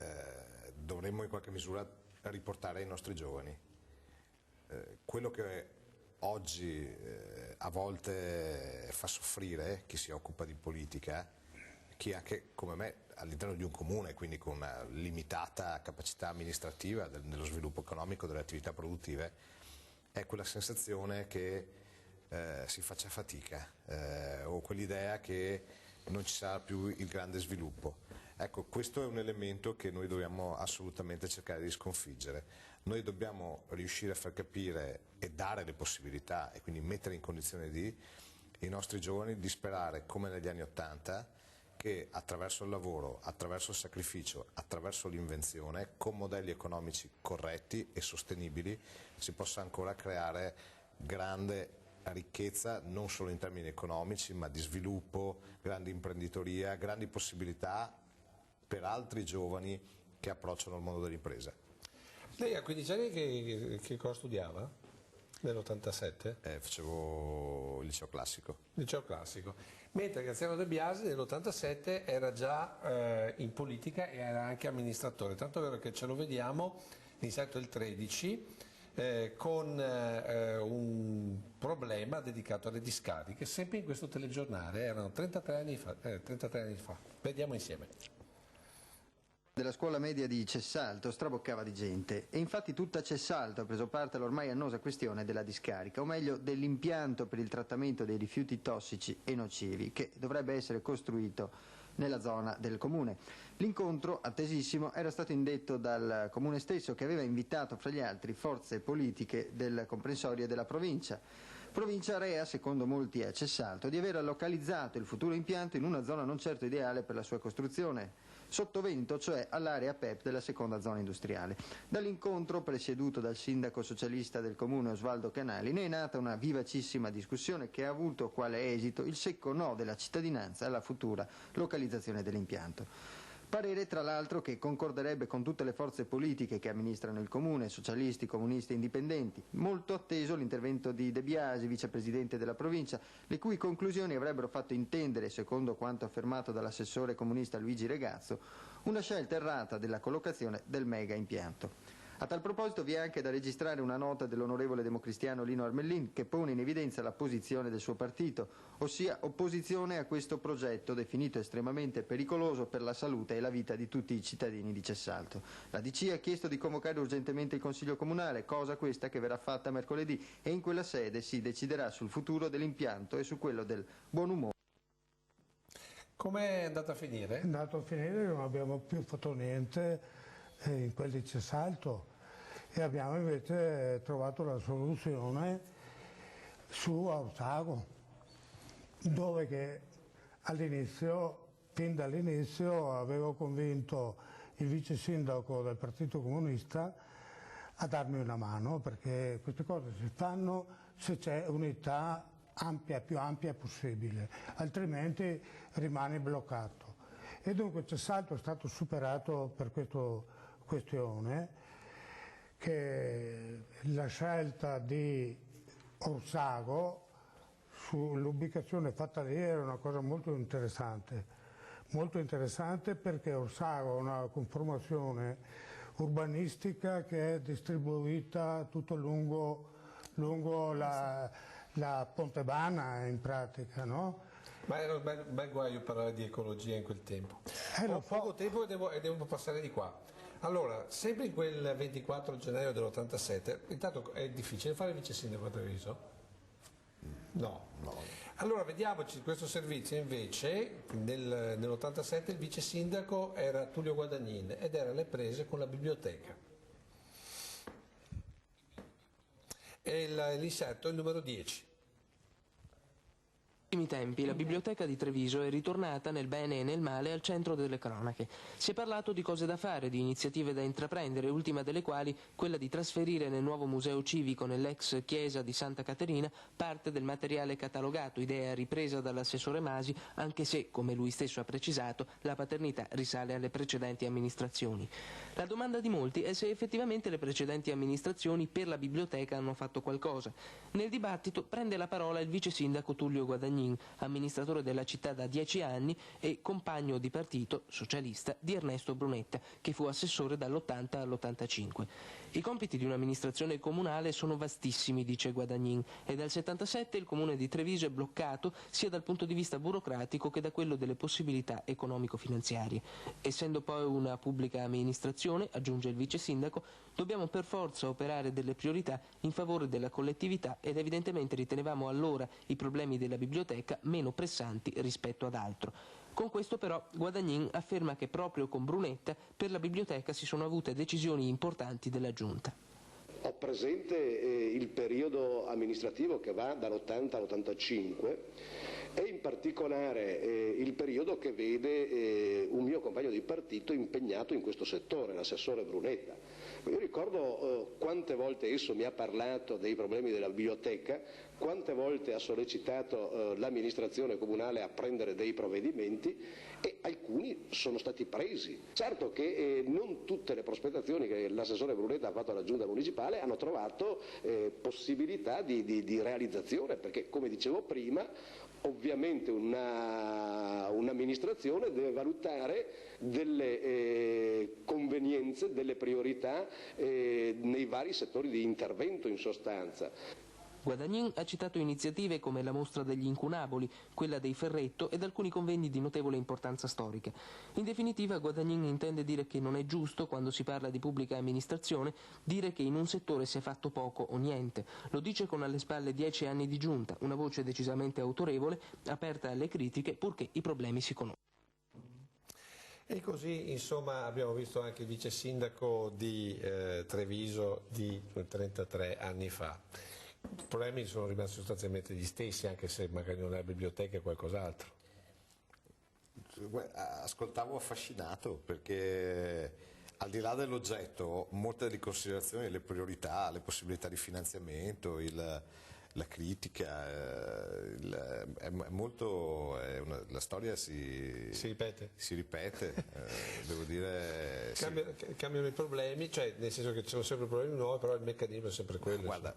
dovremmo in qualche misura riportare ai nostri giovani. Quello che oggi a volte fa soffrire chi si occupa di politica, chi anche come me all'interno di un comune, quindi con una limitata capacità amministrativa nello sviluppo economico delle attività produttive, è quella sensazione che si faccia fatica o quell'idea che non ci sarà più il grande sviluppo. Ecco, questo è un elemento che noi dobbiamo assolutamente cercare di sconfiggere. Noi dobbiamo riuscire a far capire e dare le possibilità e quindi mettere in condizione i nostri giovani di sperare, come negli anni '80, che attraverso il lavoro, attraverso il sacrificio, attraverso l'invenzione, con modelli economici corretti e sostenibili, si possa ancora creare grande ricchezza, non solo in termini economici, ma di sviluppo, grande imprenditoria, grandi possibilità per altri giovani che approcciano il mondo dell'impresa. Lei a 15 anni che cosa studiava? Nell'87? Facevo il liceo classico. Liceo classico. Mentre Graziano De Biasi nell'87 era già in politica e era anche amministratore, tanto è vero che ce lo vediamo, iniziato il 13, con un problema dedicato alle discariche, sempre in questo telegiornale, erano 33 anni fa. Vediamo insieme. Della scuola media di Cessalto straboccava di gente e infatti tutta Cessalto ha preso parte all'ormai annosa questione della discarica, o meglio dell'impianto per il trattamento dei rifiuti tossici e nocivi che dovrebbe essere costruito nella zona del comune. L'incontro, attesissimo, era stato indetto dal comune stesso, che aveva invitato fra gli altri forze politiche del comprensorio della provincia rea, secondo molti a Cessalto, di aver localizzato il futuro impianto in una zona non certo ideale per la sua costruzione, sottovento, cioè all'area PEP della seconda zona industriale. Dall'incontro, presieduto dal sindaco socialista del comune Osvaldo Canali, ne è nata una vivacissima discussione che ha avuto quale esito il secco no della cittadinanza alla futura localizzazione dell'impianto. Parere, tra l'altro, che concorderebbe con tutte le forze politiche che amministrano il comune, socialisti, comunisti e indipendenti. Molto atteso l'intervento di De Biasi, vicepresidente della provincia, le cui conclusioni avrebbero fatto intendere, secondo quanto affermato dall'assessore comunista Luigi Regazzo, una scelta errata della collocazione del mega impianto. A tal proposito vi è anche da registrare una nota dell'onorevole democristiano Lino Armellin che pone in evidenza la posizione del suo partito, ossia opposizione a questo progetto definito estremamente pericoloso per la salute e la vita di tutti i cittadini di Cessalto. La DC ha chiesto di convocare urgentemente il Consiglio Comunale, cosa questa che verrà fatta mercoledì, e in quella sede si deciderà sul futuro dell'impianto e su quello del buon umore. Com'è andata a finire? È andato a finire che non abbiamo più fatto niente in quel di Cessalto e abbiamo invece trovato la soluzione su Orsago, dove che all'inizio, fin dall'inizio, avevo convinto il vice sindaco del Partito Comunista a darmi una mano, perché queste cose si fanno se c'è unità ampia, più ampia possibile, altrimenti rimani bloccato. E dunque Cessalto è stato superato per questa questione, che la scelta di Orsago sull'ubicazione fatta lì era una cosa molto interessante perché Orsago è una conformazione urbanistica che è distribuita tutto lungo la Pontebana in pratica, no? Ma era un bel guaio parlare di ecologia in quel tempo. Ho poco tempo e devo passare di qua. Allora, sempre in quel 24 gennaio dell'87, intanto è difficile fare il vice sindaco a Treviso? No. Allora vediamoci questo servizio invece, nell'87 il vice sindaco era Tullio Guadagnin ed era alle prese con la biblioteca. E l'inserto è il numero 10. Negli ultimi tempi la biblioteca di Treviso è ritornata nel bene e nel male al centro delle cronache. Si è parlato di cose da fare, di iniziative da intraprendere, ultima delle quali quella di trasferire nel nuovo museo civico nell'ex chiesa di Santa Caterina parte del materiale catalogato, idea ripresa dall'assessore Masi, anche se, come lui stesso ha precisato, la paternità risale alle precedenti amministrazioni. La domanda di molti è se effettivamente le precedenti amministrazioni per la biblioteca hanno fatto qualcosa. Nel dibattito prende la parola il vice sindaco Tullio Guadagnin, amministratore della città da 10 anni e compagno di partito socialista di Ernesto Brunetta, che fu assessore dall'80 all'85. I compiti di un'amministrazione comunale sono vastissimi, dice Guadagnin, e dal 77 il comune di Treviso è bloccato sia dal punto di vista burocratico che da quello delle possibilità economico-finanziarie. Essendo poi una pubblica amministrazione, aggiunge il vice sindaco, dobbiamo per forza operare delle priorità in favore della collettività ed evidentemente ritenevamo allora i problemi della biblioteca meno pressanti rispetto ad altro. Con questo però Guadagnin afferma che proprio con Brunetta per la biblioteca si sono avute decisioni importanti della Giunta. Ho presente il periodo amministrativo che va dall'80 all'85 e in particolare il periodo che vede un mio compagno di partito impegnato in questo settore, l'assessore Brunetta. Io ricordo quante volte esso mi ha parlato dei problemi della biblioteca quante volte ha sollecitato l'amministrazione comunale a prendere dei provvedimenti e alcuni sono stati presi. Certo che non tutte le prospettazioni che l'assessore Brunetta ha fatto alla giunta municipale hanno trovato possibilità di realizzazione, perché come dicevo prima ovviamente un'amministrazione deve valutare delle convenienze, delle priorità nei vari settori di intervento in sostanza. Guadagnin ha citato iniziative come la mostra degli incunaboli, quella dei Ferretto ed alcuni convegni di notevole importanza storica. In definitiva, Guadagnin intende dire che non è giusto, quando si parla di pubblica amministrazione, dire che in un settore si è fatto poco o niente. Lo dice con alle spalle 10 anni di giunta, una voce decisamente autorevole, aperta alle critiche, purché i problemi si conoscano. E così, insomma, abbiamo visto anche il vice sindaco di Treviso di 33 anni fa. I problemi sono rimasti sostanzialmente gli stessi, anche se magari non è la biblioteca e qualcos'altro. Ascoltavo affascinato, perché al di là dell'oggetto, molte delle considerazioni, le priorità, le possibilità di finanziamento, la critica, la storia si ripete, devo dire. Cambiano i problemi, cioè nel senso che ci sono sempre problemi nuovi, però il meccanismo è sempre quello. Guarda,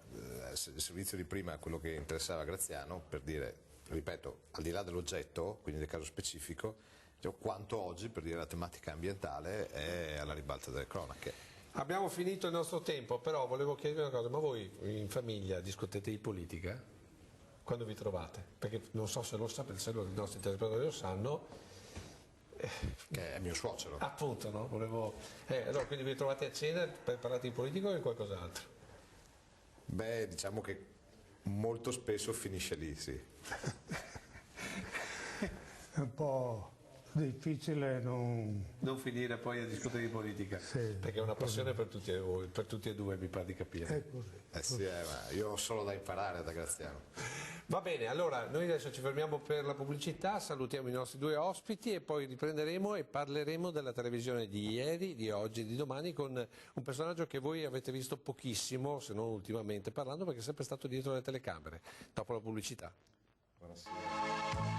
il servizio di prima, quello che interessava a Graziano, per dire, ripeto, al di là dell'oggetto, quindi del caso specifico, quanto oggi, per dire, la tematica ambientale è alla ribalta delle cronache. Abbiamo finito il nostro tempo, però volevo chiedervi una cosa, ma voi in famiglia discutete di politica? Quando vi trovate? Perché non so se lo sapete, se i nostri telespettatori lo sanno. Che è mio suocero. Appunto, no? Allora, quindi vi trovate a cena per parlare di politica o di qualcos'altro? Beh, diciamo che molto spesso finisce lì, sì. È un po' difficile non finire poi a discutere di politica, sì, perché è una passione per tutti e voi, per tutti e due, mi pare di capire. È così. Sì, ma io ho solo da imparare da Graziano. Va bene, allora noi adesso ci fermiamo per la pubblicità, salutiamo i nostri due ospiti e poi riprenderemo e parleremo della televisione di ieri, di oggi e di domani con un personaggio che voi avete visto pochissimo, se non ultimamente parlando, perché è sempre stato dietro le telecamere. Dopo la pubblicità. Buonasera.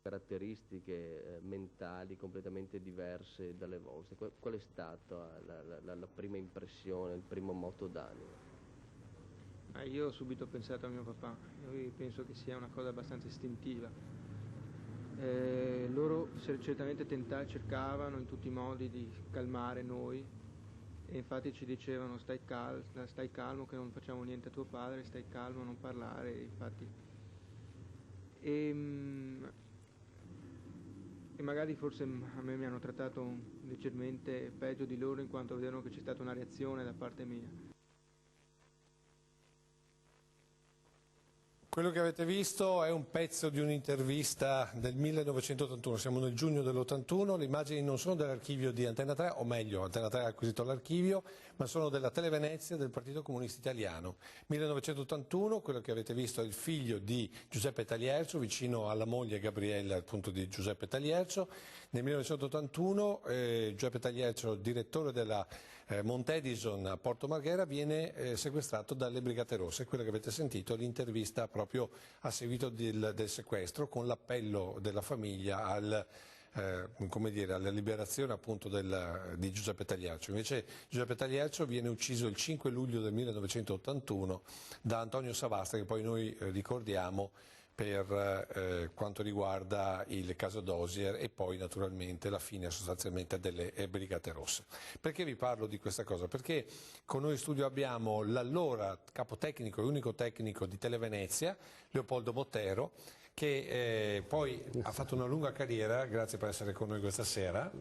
Caratteristiche mentali completamente diverse dalle vostre. Qual è stata la prima impressione, il primo moto d'animo? Io ho subito pensato a mio papà, io penso che sia una cosa abbastanza istintiva. Loro certamente cercavano in tutti i modi di calmare noi e infatti ci dicevano stai calmo che non facciamo niente a tuo padre, stai calmo, non parlare, infatti. E magari forse a me mi hanno trattato leggermente peggio di loro in quanto vedevano che c'è stata una reazione da parte mia. Quello che avete visto è un pezzo di un'intervista del 1981, siamo nel giugno dell'81, le immagini non sono dell'archivio di Antena 3, o meglio, Antena 3 ha acquisito l'archivio, ma sono della Televenezia del Partito Comunista Italiano. 1981, quello che avete visto è il figlio di Giuseppe Taliercio, vicino alla moglie Gabriella, appunto di Giuseppe Taliercio. Nel 1981 Giuseppe Taliercio, direttore della Montedison a Porto Marghera, viene sequestrato dalle Brigate Rosse. Quella che avete sentito è l'intervista proprio a seguito del sequestro, con l'appello della famiglia alla liberazione appunto di Giuseppe Taliercio. Invece Giuseppe Taliercio viene ucciso il 5 luglio del 1981 da Antonio Savastra, che poi noi ricordiamo per quanto riguarda il caso Dosier e poi naturalmente la fine sostanzialmente delle Brigate Rosse. Perché vi parlo di questa cosa? Perché con noi in studio abbiamo l'allora capotecnico e unico tecnico di Televenezia, Leopoldo Bottero, che poi ha fatto una lunga carriera, grazie per essere con noi questa sera,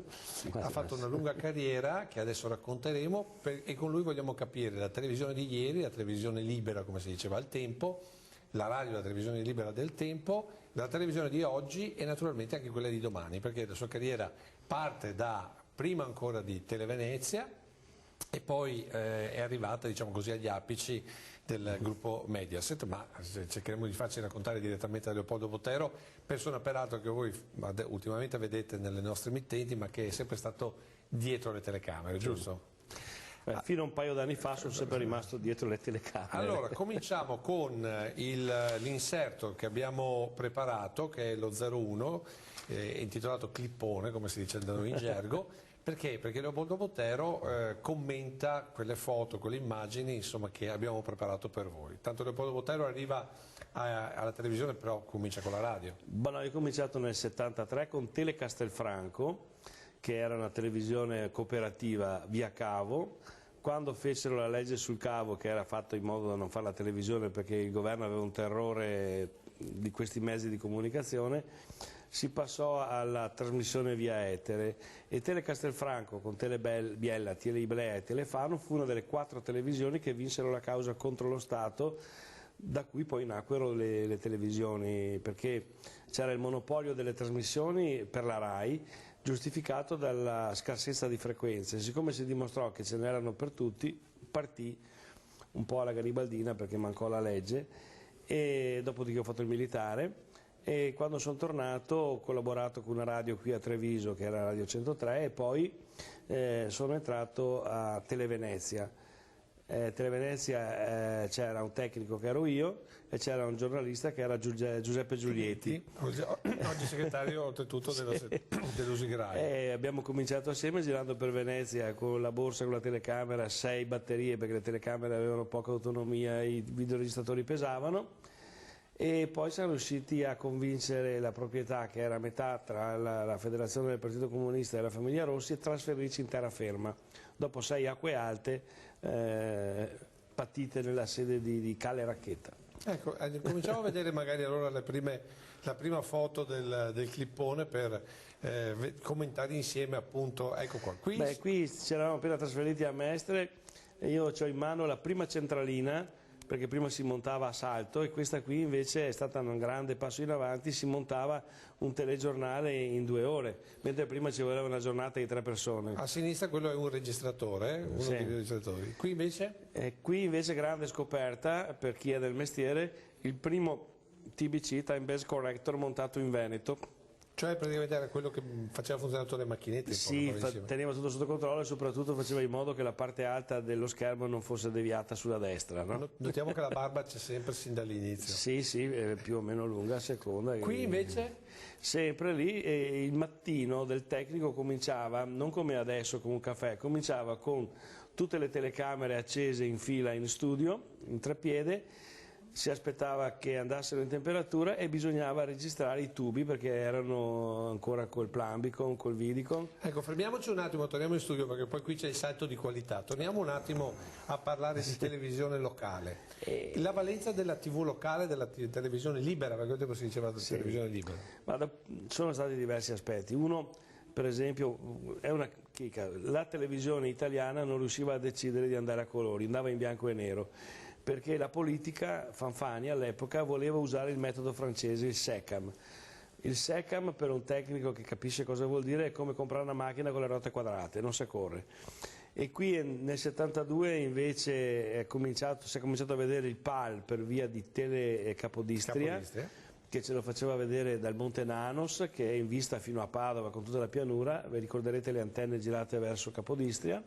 ha fatto una lunga carriera che adesso racconteremo e con lui vogliamo capire la televisione di ieri, la televisione libera come si diceva al tempo, la radio, la televisione libera del tempo, la televisione di oggi e naturalmente anche quella di domani, perché la sua carriera parte da prima ancora di Televenezia e poi è arrivata, diciamo così, agli apici del gruppo Mediaset, ma cercheremo di farci raccontare direttamente da Leopoldo Botero, persona peraltro che voi ultimamente vedete nelle nostre emittenti, ma che è sempre stato dietro le telecamere, giusto? Fino a un paio d'anni fa sono sempre rimasto dietro le telecamere. Allora, cominciamo con l'inserto che abbiamo preparato, che è lo 01, intitolato Clippone, come si dice da noi in gergo. Perché? Perché Leopoldo Botero commenta quelle foto, quelle immagini, insomma, che abbiamo preparato per voi. Tanto Leopoldo Botero arriva alla televisione, però comincia con la radio. Io ho cominciato nel 73 con Tele Castelfranco, che era una televisione cooperativa via cavo. Quando fecero la legge sul cavo, che era fatto in modo da non fare la televisione perché il governo aveva un terrore di questi mezzi di comunicazione, si passò alla trasmissione via etere e Tele Castelfranco con Tele Biella, Tele Iblea e Telefano fu una delle 4 televisioni che vinsero la causa contro lo Stato, da cui poi nacquero le televisioni, perché c'era il monopolio delle trasmissioni per la RAI, giustificato dalla scarsezza di frequenze. Siccome si dimostrò che ce n'erano per tutti, partì un po' alla garibaldina perché mancò la legge, e dopodiché ho fatto il militare e quando sono tornato ho collaborato con una radio qui a Treviso che era Radio 103 e poi sono entrato a Televenezia. Televenezia c'era un tecnico che ero io e c'era un giornalista che era Giuseppe Giulietti. Oggi segretario oltretutto dell'Usigrai. Abbiamo cominciato assieme girando per Venezia con la borsa, con la telecamera, 6 batterie perché le telecamere avevano poca autonomia, i videoregistratori pesavano. E poi siamo riusciti a convincere la proprietà, che era a metà tra la Federazione del Partito Comunista e la famiglia Rossi, a trasferirci in terraferma. Dopo 6 acque alte patite nella sede di Calle Racchetta. Ecco, cominciamo a vedere magari allora la prima foto del clippone per commentare insieme, appunto, ecco qua. Qui ci eravamo appena trasferiti a Mestre e io ho in mano la prima centralina, perché prima si montava a salto e questa qui invece è stata un grande passo in avanti, si montava un telegiornale in 2 ore, mentre prima ci voleva una giornata di 3 persone. A sinistra quello è un registratore, uno dei registratori. Qui invece? Qui invece grande scoperta per chi è del mestiere, il primo TBC, Time Base Corrector, montato in Veneto. Cioè praticamente era quello che faceva funzionare tutte le macchinette? Sì, teneva tutto sotto controllo e soprattutto faceva in modo che la parte alta dello schermo non fosse deviata sulla destra. No? Notiamo che la barba c'è sempre sin dall'inizio. Sì, più o meno lunga a seconda. Qui invece? Sempre lì, il mattino del tecnico cominciava, non come adesso con un caffè, cominciava con tutte le telecamere accese in fila in studio, in treppiede. Si aspettava che andassero in temperatura e bisognava registrare i tubi perché erano ancora col Plambicon, col Vidicon. Ecco, fermiamoci un attimo, torniamo in studio perché poi qui c'è il salto di qualità. Torniamo un attimo a parlare di televisione locale. La valenza della TV locale, della televisione libera, perché tempo si diceva televisione libera. Sono stati diversi aspetti. Uno, per esempio, è una chicca, la televisione italiana non riusciva a decidere di andare a colori, andava in bianco e nero. Perché la politica, Fanfani all'epoca, voleva usare il metodo francese, il SECAM. Il SECAM, per un tecnico che capisce cosa vuol dire, è come comprare una macchina con le ruote quadrate, non si corre. E qui nel 72 invece si è cominciato a vedere il PAL per via di Tele Capodistria, che ce lo faceva vedere dal Monte Nanos, che è in vista fino a Padova con tutta la pianura, vi ricorderete le antenne girate verso Capodistria.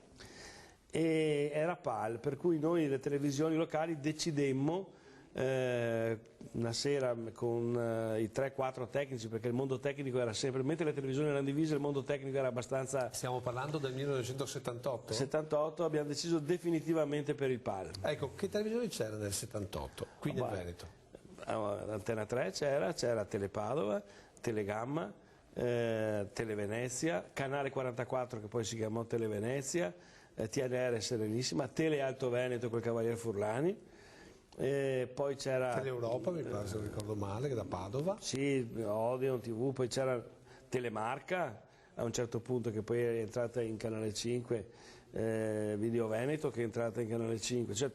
E era PAL, per cui noi le televisioni locali decidemmo una sera con i 3-4 tecnici, perché il mondo tecnico era sempre, mentre le televisioni erano divise, il mondo tecnico era abbastanza... Stiamo parlando del 1978? 78, abbiamo deciso definitivamente per il PAL. Ecco, che televisioni c'era nel 78, qui nel Veneto? Antena 3 c'era Telepadova, Telegamma, Televenezia, Canale 44 che poi si chiamò Televenezia, TNR Serenissima, Tele Alto Veneto col Cavalier Furlani, poi c'era Teleeuropa, mi pare se non ricordo male, che da Padova. Sì, Odeon TV, poi c'era Telemarca a un certo punto che poi è entrata in Canale 5, Video Veneto che è entrata in Canale 5, cioè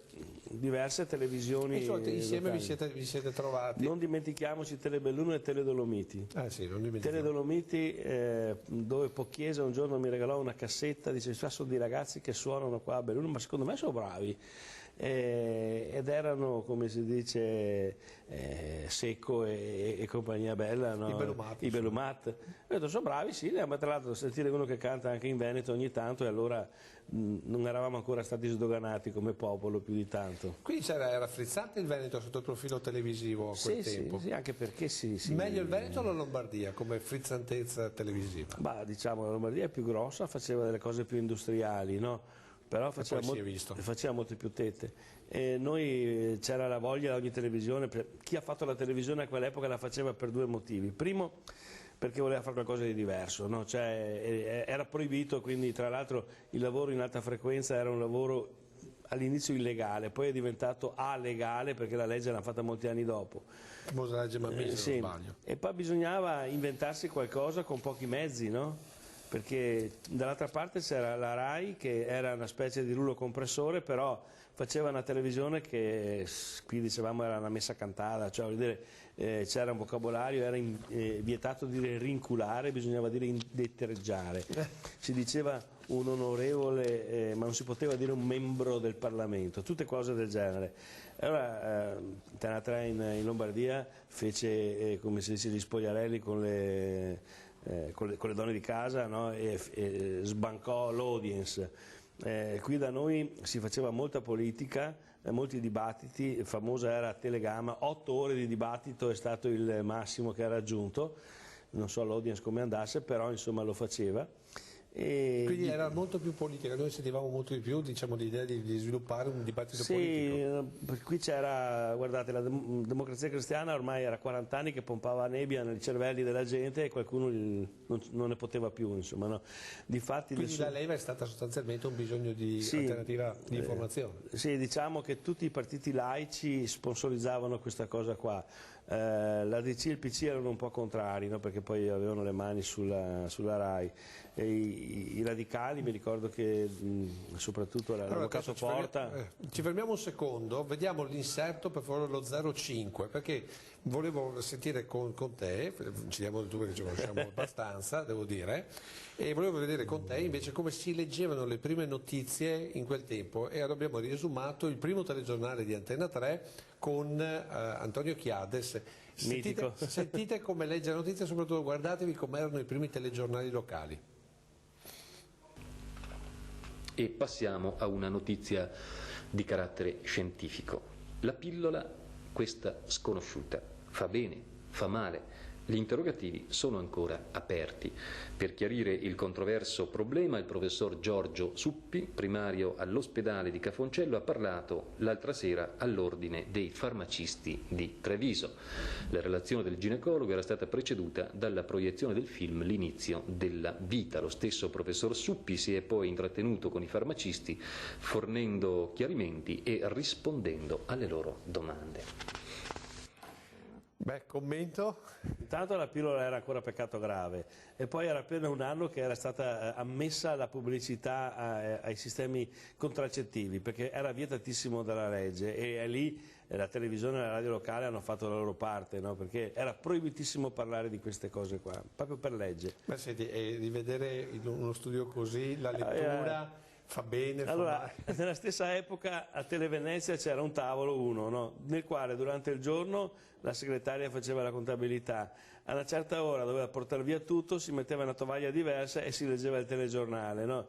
diverse televisioni. Insieme vi siete trovati. Non dimentichiamoci Telebelluno e Teledolomiti. Sì, non dimentichiamo. Teledolomiti, dove Pocchiese un giorno mi regalò una cassetta, dice: sono dei ragazzi che suonano qua a Belluno, ma secondo me sono bravi. Ed erano, come si dice, Secco e compagnia bella, no? I Belumat. Ho detto: sono bravi, sì, ma tra l'altro sentire uno che canta anche in Veneto ogni tanto, e allora non eravamo ancora stati sdoganati come popolo più di tanto. Quindi era frizzante il Veneto sotto il profilo televisivo a quel tempo? Sì, anche perché sì. Meglio il Veneto o la Lombardia come frizzantezza televisiva? Diciamo la Lombardia è più grossa, faceva delle cose più industriali, no? Però faceva molte più tette, e noi c'era la voglia da ogni televisione. Chi ha fatto la televisione a quell'epoca la faceva per due motivi: primo, perché voleva fare qualcosa di diverso, no? Cioè, era proibito, quindi tra l'altro il lavoro in alta frequenza era un lavoro all'inizio illegale, poi è diventato alegale perché la legge l'hanno fatta molti anni dopo. La famosa legge Mammì, se non sbaglio. E poi bisognava inventarsi qualcosa con pochi mezzi, no? Perché dall'altra parte c'era la RAI, che era una specie di rullo compressore, però faceva una televisione che qui dicevamo era una messa cantata, cioè vuol dire, c'era un vocabolario, era vietato dire rinculare, bisognava dire indetteggiare. Si diceva un onorevole, ma non si poteva dire un membro del Parlamento, tutte cose del genere. Allora Antena 3 in Lombardia fece, come si dice, gli spogliarelli con le donne di casa, no? e sbancò l'audience. Qui da noi si faceva molta politica, molti dibattiti, famosa era Telegama, 8 ore di dibattito è stato il massimo che ha raggiunto, non so l'audience come andasse, però insomma lo faceva. Quindi era molto più politica, noi sentivamo molto di più, diciamo, l'idea di sviluppare un dibattito politico. Sì, qui c'era, guardate, la Democrazia Cristiana ormai era 40 anni che pompava nebbia nei cervelli della gente e qualcuno non ne poteva più, insomma, no? Difatti quindi la leva è stata sostanzialmente un bisogno di alternativa di informazione. Sì, diciamo che tutti i partiti laici sponsorizzavano questa cosa qua. La DC e il PC erano un po' contrari, no? Perché poi avevano le mani sulla RAI. E i radicali, mi ricordo che soprattutto l'avvocato Porta. Ci fermiamo un secondo, vediamo l'inserto per favore, lo 05, perché volevo sentire con te, ci diamo il tuo perché ci conosciamo abbastanza, devo dire, e volevo vedere con te invece come si leggevano le prime notizie in quel tempo, e abbiamo riesumato il primo telegiornale di Antena 3 con Antonio Chiades. Sentite come legge la notizia, soprattutto guardatevi come erano i primi telegiornali locali. E passiamo a una notizia di carattere scientifico. La pillola, questa sconosciuta, fa bene, fa male? Gli interrogativi sono ancora aperti. Per chiarire il controverso problema, il professor Giorgio Suppi, primario all'ospedale di Cafoncello, ha parlato l'altra sera all'ordine dei farmacisti di Treviso. La relazione del ginecologo era stata preceduta dalla proiezione del film L'inizio della vita. Lo stesso professor Suppi si è poi intrattenuto con i farmacisti, fornendo chiarimenti e rispondendo alle loro domande. Commento? Intanto la pillola era ancora peccato grave e poi era appena un anno che era stata ammessa la pubblicità ai sistemi contraccettivi, perché era vietatissimo dalla legge, e lì la televisione e la radio locale hanno fatto la loro parte, no? Perché era proibitissimo parlare di queste cose qua, proprio per legge. Ma senti, rivedere in uno studio così la lettura... Fa bene, allora, nella stessa epoca a Televenezia c'era un tavolo, no? Nel quale durante il giorno la segretaria faceva la contabilità, a una certa ora doveva portare via tutto, si metteva in una tovaglia diversa e si leggeva il telegiornale, no?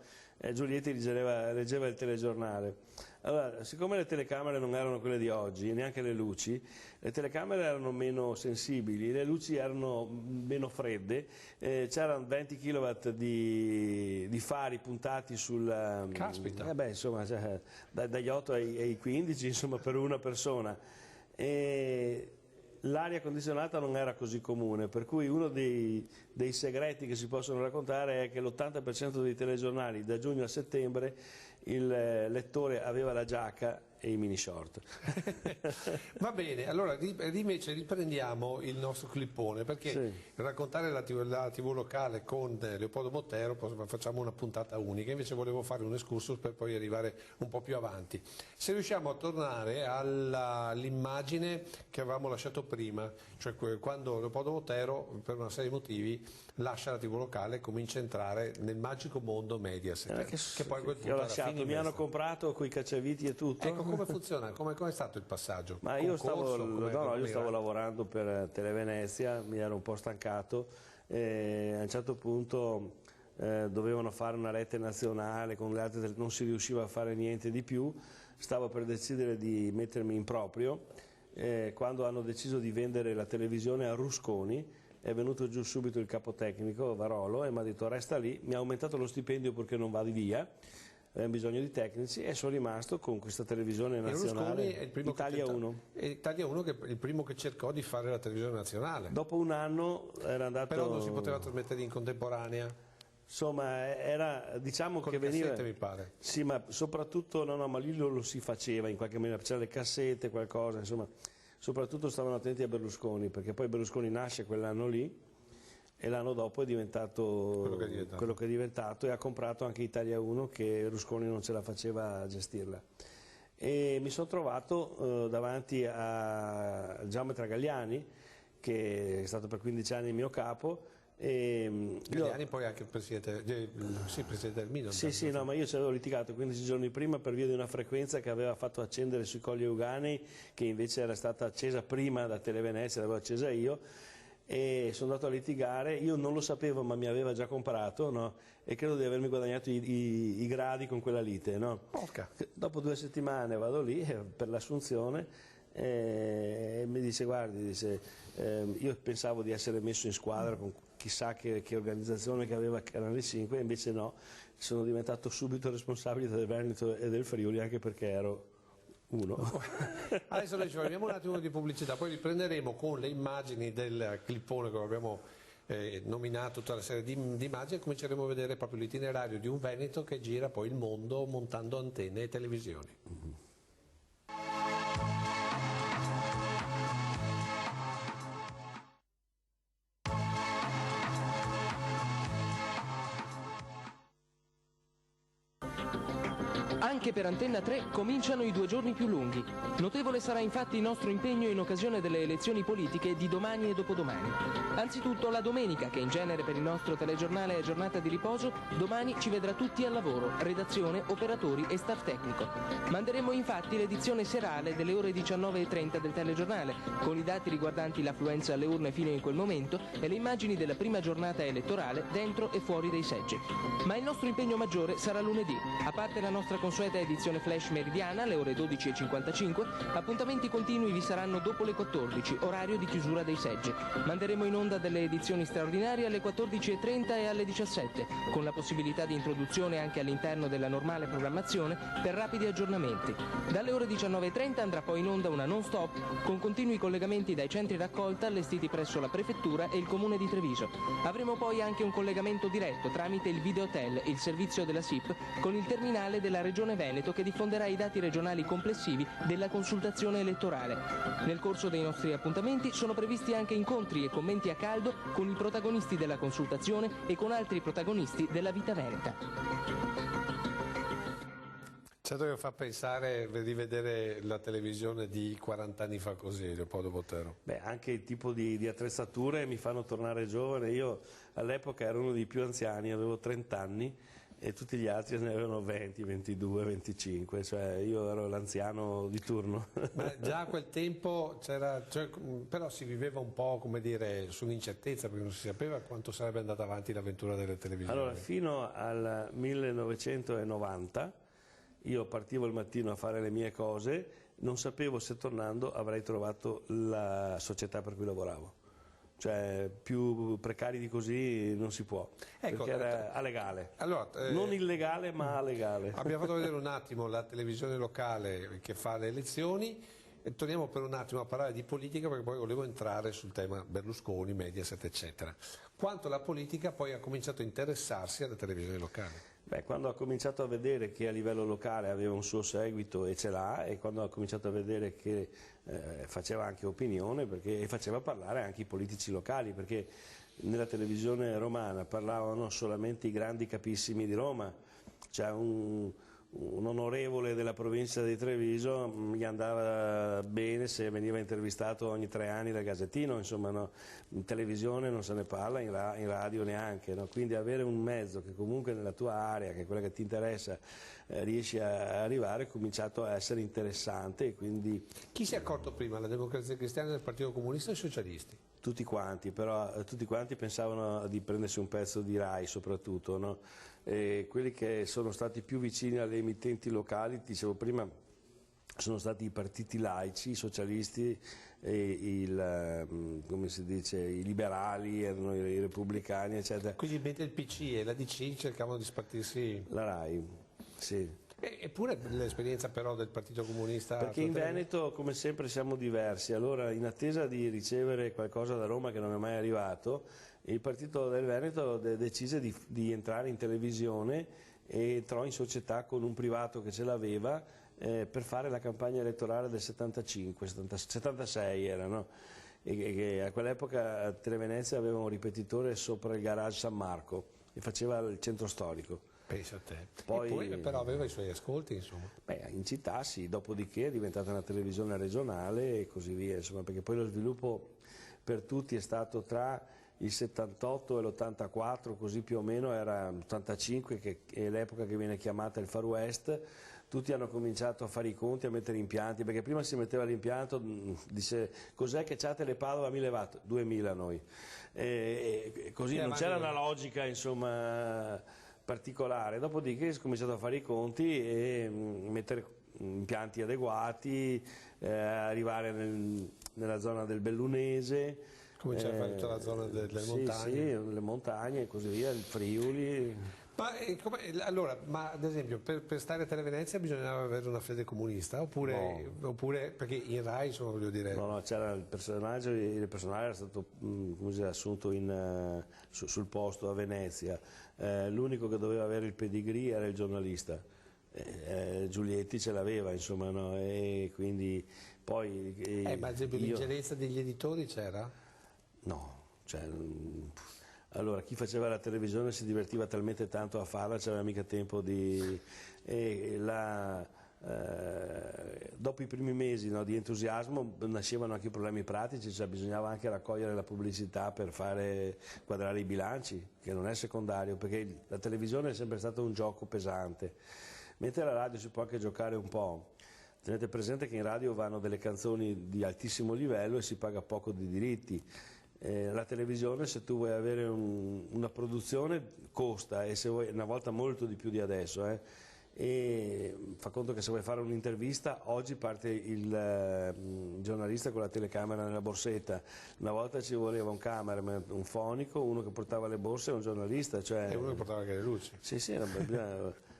Giulietti leggeva il telegiornale. Allora, siccome le telecamere non erano quelle di oggi, neanche le luci, le telecamere erano meno sensibili, le luci erano meno fredde, c'erano 20 kW di fari puntati sul... Caspita! Insomma, cioè, dagli 8 ai 15, insomma, per una persona. E l'aria condizionata non era così comune, per cui uno dei segreti che si possono raccontare è che l'80% dei telegiornali da giugno a settembre il lettore aveva la giacca e i mini short. Va bene, allora invece riprendiamo il nostro clippone, perché raccontare la TV locale con Leopoldo Mottero facciamo una puntata unica, invece volevo fare un excursus per poi arrivare un po' più avanti. Se riusciamo a tornare all'immagine che avevamo lasciato prima, cioè quando Leopoldo Mottero per una serie di motivi lascia la TV locale e comincia a entrare nel magico mondo Mediaset, che poi ho lasciato, mi hanno comprato coi cacciaviti e tutto. Ecco, come funziona? Come è stato il passaggio? Ma io stavo lavorando per Televenezia, mi ero un po' stancato e a un certo punto dovevano fare una rete nazionale, con le altre non si riusciva a fare niente di più, stavo per decidere di mettermi in proprio, quando hanno deciso di vendere la televisione a Rusconi. È venuto giù subito il capotecnico Varolo e mi ha detto resta lì, mi ha aumentato lo stipendio perché non vadi via, avevamo bisogno di tecnici e sono rimasto con questa televisione nazionale, Italia 1. Italia 1 che è il primo che cercò di fare la televisione nazionale. Dopo un anno era andato... Però non si poteva trasmettere in contemporanea? Insomma, era, diciamo con che veniva... cassette, mi pare. Sì, ma soprattutto, ma lì lo si faceva in qualche maniera, c'erano le cassette, qualcosa, insomma... Soprattutto stavano attenti a Berlusconi, perché poi Berlusconi nasce quell'anno lì e l'anno dopo è diventato quello che è diventato e ha comprato anche Italia 1 che Berlusconi non ce la faceva a gestirla. E mi sono trovato davanti a Geometra Galliani, che è stato per 15 anni il mio capo. Galliani poi anche il presidente del Milan. Sì, no, ma io ci avevo litigato 15 giorni prima per via di una frequenza che aveva fatto accendere sui Colli Euganei, che invece era stata accesa prima da Televenezia, l'avevo accesa io, e sono andato a litigare. Io non lo sapevo, ma mi aveva già comprato, no? E credo di avermi guadagnato i gradi con quella lite, no? Dopo 2 settimane vado lì per l'assunzione e mi dice guardi, io pensavo di essere messo in squadra con chissà che organizzazione che aveva Canale 5, invece no, sono diventato subito responsabile del Veneto e del Friuli, anche perché ero uno. Adesso noi ci fermiamo un attimo di pubblicità, poi riprenderemo con le immagini del clippone che abbiamo nominato, tutta la serie di immagini, e cominceremo a vedere proprio l'itinerario di un Veneto che gira poi il mondo montando antenne e televisioni. Anche per Antenna 3 cominciano i 2 giorni più lunghi. Notevole sarà infatti il nostro impegno in occasione delle elezioni politiche di domani e dopodomani. Anzitutto la domenica, che in genere per il nostro telegiornale è giornata di riposo, domani ci vedrà tutti al lavoro, redazione, operatori e staff tecnico. Manderemo infatti l'edizione serale delle ore 19:30 del telegiornale, con i dati riguardanti l'affluenza alle urne fino in quel momento e le immagini della prima giornata elettorale dentro e fuori dei seggi. Ma il nostro impegno maggiore sarà lunedì. A parte la nostra consueta edizione flash meridiana alle ore 12:55, appuntamenti continui vi saranno dopo le 14, orario di chiusura dei seggi. Manderemo in onda delle edizioni straordinarie alle 14:30 e alle 17, con la possibilità di introduzione anche all'interno della normale programmazione per rapidi aggiornamenti. Dalle ore 19:30 andrà poi in onda una non-stop con continui collegamenti dai centri raccolta allestiti presso la prefettura e il comune di Treviso. Avremo poi anche un collegamento diretto tramite il Videotel, il servizio della SIP, con il terminale della Regione Veneto che diffonderà i dati regionali complessivi della consultazione elettorale. Nel corso dei nostri appuntamenti sono previsti anche incontri e commenti a caldo con i protagonisti della consultazione e con altri protagonisti della vita veneta. Certo che fa pensare di vedere la televisione di 40 anni fa così, Leopoldo Mottero. Beh, anche il tipo di attrezzature mi fanno tornare giovane. Io all'epoca ero uno dei più anziani, avevo 30 anni e tutti gli altri ne avevano 20, 22, 25, cioè io ero l'anziano di turno. Ma già a quel tempo c'era, però si viveva un po', come dire, sull'incertezza, perché non si sapeva quanto sarebbe andata avanti l'avventura delle televisioni. Allora, fino al 1990 io partivo il mattino a fare le mie cose, non sapevo se tornando avrei trovato la società per cui lavoravo. Cioè più precari di così non si può, ecco, perché era alegale, allora, non illegale ma alegale. Abbiamo fatto vedere un attimo la televisione locale che fa le elezioni e torniamo per un attimo a parlare di politica, perché poi volevo entrare sul tema Berlusconi, Mediaset eccetera. Quanto la politica poi ha cominciato a interessarsi alle televisioni locali? Beh, quando ha cominciato a vedere che a livello locale aveva un suo seguito, e ce l'ha, e quando ha cominciato a vedere che faceva anche opinione, e faceva parlare anche i politici locali, perché nella televisione romana parlavano solamente i grandi capissimi di Roma, cioè un onorevole della provincia di Treviso gli andava bene se veniva intervistato ogni 3 anni dal Gazzettino, insomma, no? In televisione non se ne parla, in radio neanche, no? Quindi avere un mezzo che comunque nella tua area, che è quella che ti interessa, riesci a arrivare, è cominciato a essere interessante. E quindi... Chi si è accorto prima, la Democrazia Cristiana, del Partito Comunista o i socialisti? Tutti quanti, però tutti quanti pensavano di prendersi un pezzo di Rai soprattutto, no? E quelli che sono stati più vicini alle emittenti locali, dicevo prima, sono stati i partiti laici, i socialisti, come si dice, i liberali, erano i repubblicani, eccetera. Quindi mentre il PC e la DC cercavano di spartirsi... La Rai, sì. Eppure l'esperienza però del Partito Comunista... Perché in Veneto, come sempre, siamo diversi. Allora, in attesa di ricevere qualcosa da Roma che non è mai arrivato, il Partito del Veneto decise di entrare in televisione e entrò in società con un privato che ce l'aveva per fare la campagna elettorale del 76 era, no? E a quell'epoca Televenezia aveva un ripetitore sopra il garage San Marco e faceva il centro storico. Pensa a te. Poi, però aveva i suoi ascolti, insomma. Beh, in città sì, dopodiché è diventata una televisione regionale e così via, insomma, perché poi lo sviluppo per tutti è stato tra il 78 e l'84, così più o meno, era l'85 che è l'epoca che viene chiamata il Far West. Tutti hanno cominciato a fare i conti, a mettere impianti, perché prima si metteva l'impianto, dice cos'è che c'ha Telepadova 1000 watt? 2000 noi. Così non c'era una logica, insomma, particolare. Dopodiché si è cominciato a fare i conti e mettere impianti adeguati, arrivare nella zona del Bellunese. Cominciare a fare tutta la zona delle montagne. Sì, le montagne e così via, il Friuli. Ma ad esempio per stare a Televenezia bisognava avere una fede comunista oppure perché in Rai, insomma, voglio dire... No, c'era il personaggio, era stato assunto sul posto a Venezia, l'unico che doveva avere il pedigree era il giornalista, Giulietti ce l'aveva, insomma, no? E quindi poi... ma ad esempio l'ingerenza degli editori c'era? No, cioè... Allora, chi faceva la televisione si divertiva talmente tanto a farla, c'aveva mica tempo di... dopo i primi mesi, no, di entusiasmo nascevano anche problemi pratici, cioè bisognava anche raccogliere la pubblicità per fare quadrare i bilanci, che non è secondario, perché la televisione è sempre stato un gioco pesante, mentre la radio si può anche giocare un po'. Tenete presente che in radio vanno delle canzoni di altissimo livello e si paga poco di diritti. La televisione, se tu vuoi avere una produzione, costa, e se vuoi, una volta molto di più di adesso, e fa conto che se vuoi fare un'intervista oggi parte il giornalista con la telecamera nella borsetta, una volta ci voleva un cameraman, un fonico, uno che portava le borse e un giornalista, cioè... E uno che portava anche le luci. Sì,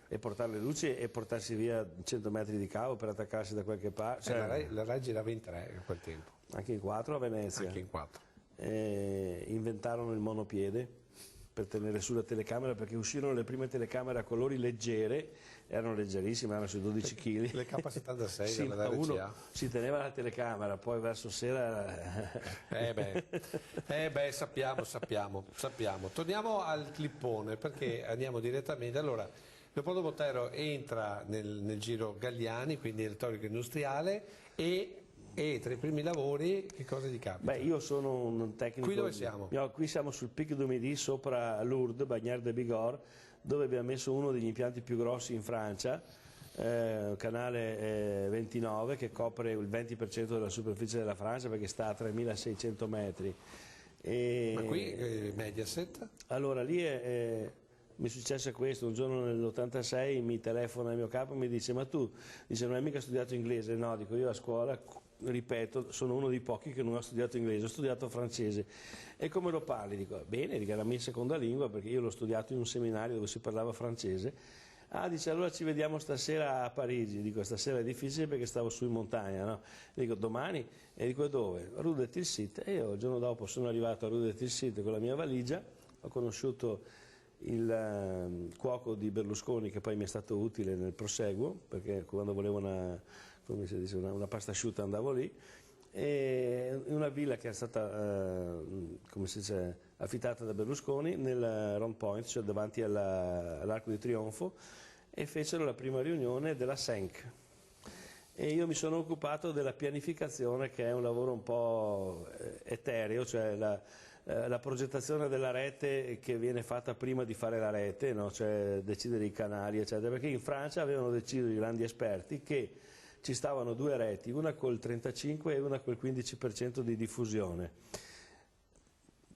e portare le luci e portarsi via 100 metri di cavo per attaccarsi da qualche parte. Cioè, la Rai girava in 3 a quel tempo. Anche in 4 a Venezia. Anche in 4. Inventarono il monopiede per tenere su la telecamera, perché uscirono le prime telecamere a colori leggere, erano leggerissime, erano sui 12 kg. Le K76 sì, della RCA. Uno si teneva la telecamera, poi verso sera... sappiamo. Torniamo al clippone, perché andiamo direttamente. Allora, Leopoldo Botero entra nel giro Galliani, quindi retorico industriale, e tra i primi lavori che cosa gli capita? Beh, io sono un tecnico... Qui dove siamo? Qui siamo sul Pic du Midi, sopra Lourdes, Bagnères de Bigorre, dove abbiamo messo uno degli impianti più grossi in Francia, canale 29, che copre il 20% della superficie della Francia, perché sta a 3600 metri. Ma qui Mediaset? Allora, lì mi è successo questo, un giorno nell'86 mi telefona il mio capo e mi dice: ma tu, non hai mica studiato inglese? No, dico, io a scuola, ripeto, sono uno dei pochi che non ha studiato inglese, ho studiato francese. E come lo parli? Dico, bene, è la mia seconda lingua, perché io l'ho studiato in un seminario dove si parlava francese. Ah, dice, allora ci vediamo stasera a Parigi. Dico, stasera è difficile perché stavo su in montagna, no? Dico, domani? E dico, dove? Rue de Tilsit. E io il giorno dopo sono arrivato a Rue de Tilsit con la mia valigia, ho conosciuto il cuoco di Berlusconi, che poi mi è stato utile nel proseguo, perché quando volevo una pasta asciutta andavo lì, e una villa che è stata affittata da Berlusconi nel Round Point, cioè davanti all'Arco di Trionfo, e fecero la prima riunione della SENC. E io mi sono occupato della pianificazione, che è un lavoro un po' etereo, cioè la progettazione della rete che viene fatta prima di fare la rete, no? Cioè decidere i canali, eccetera, perché in Francia avevano deciso i grandi esperti che ci stavano due reti, una col 35 e una col 15% di diffusione.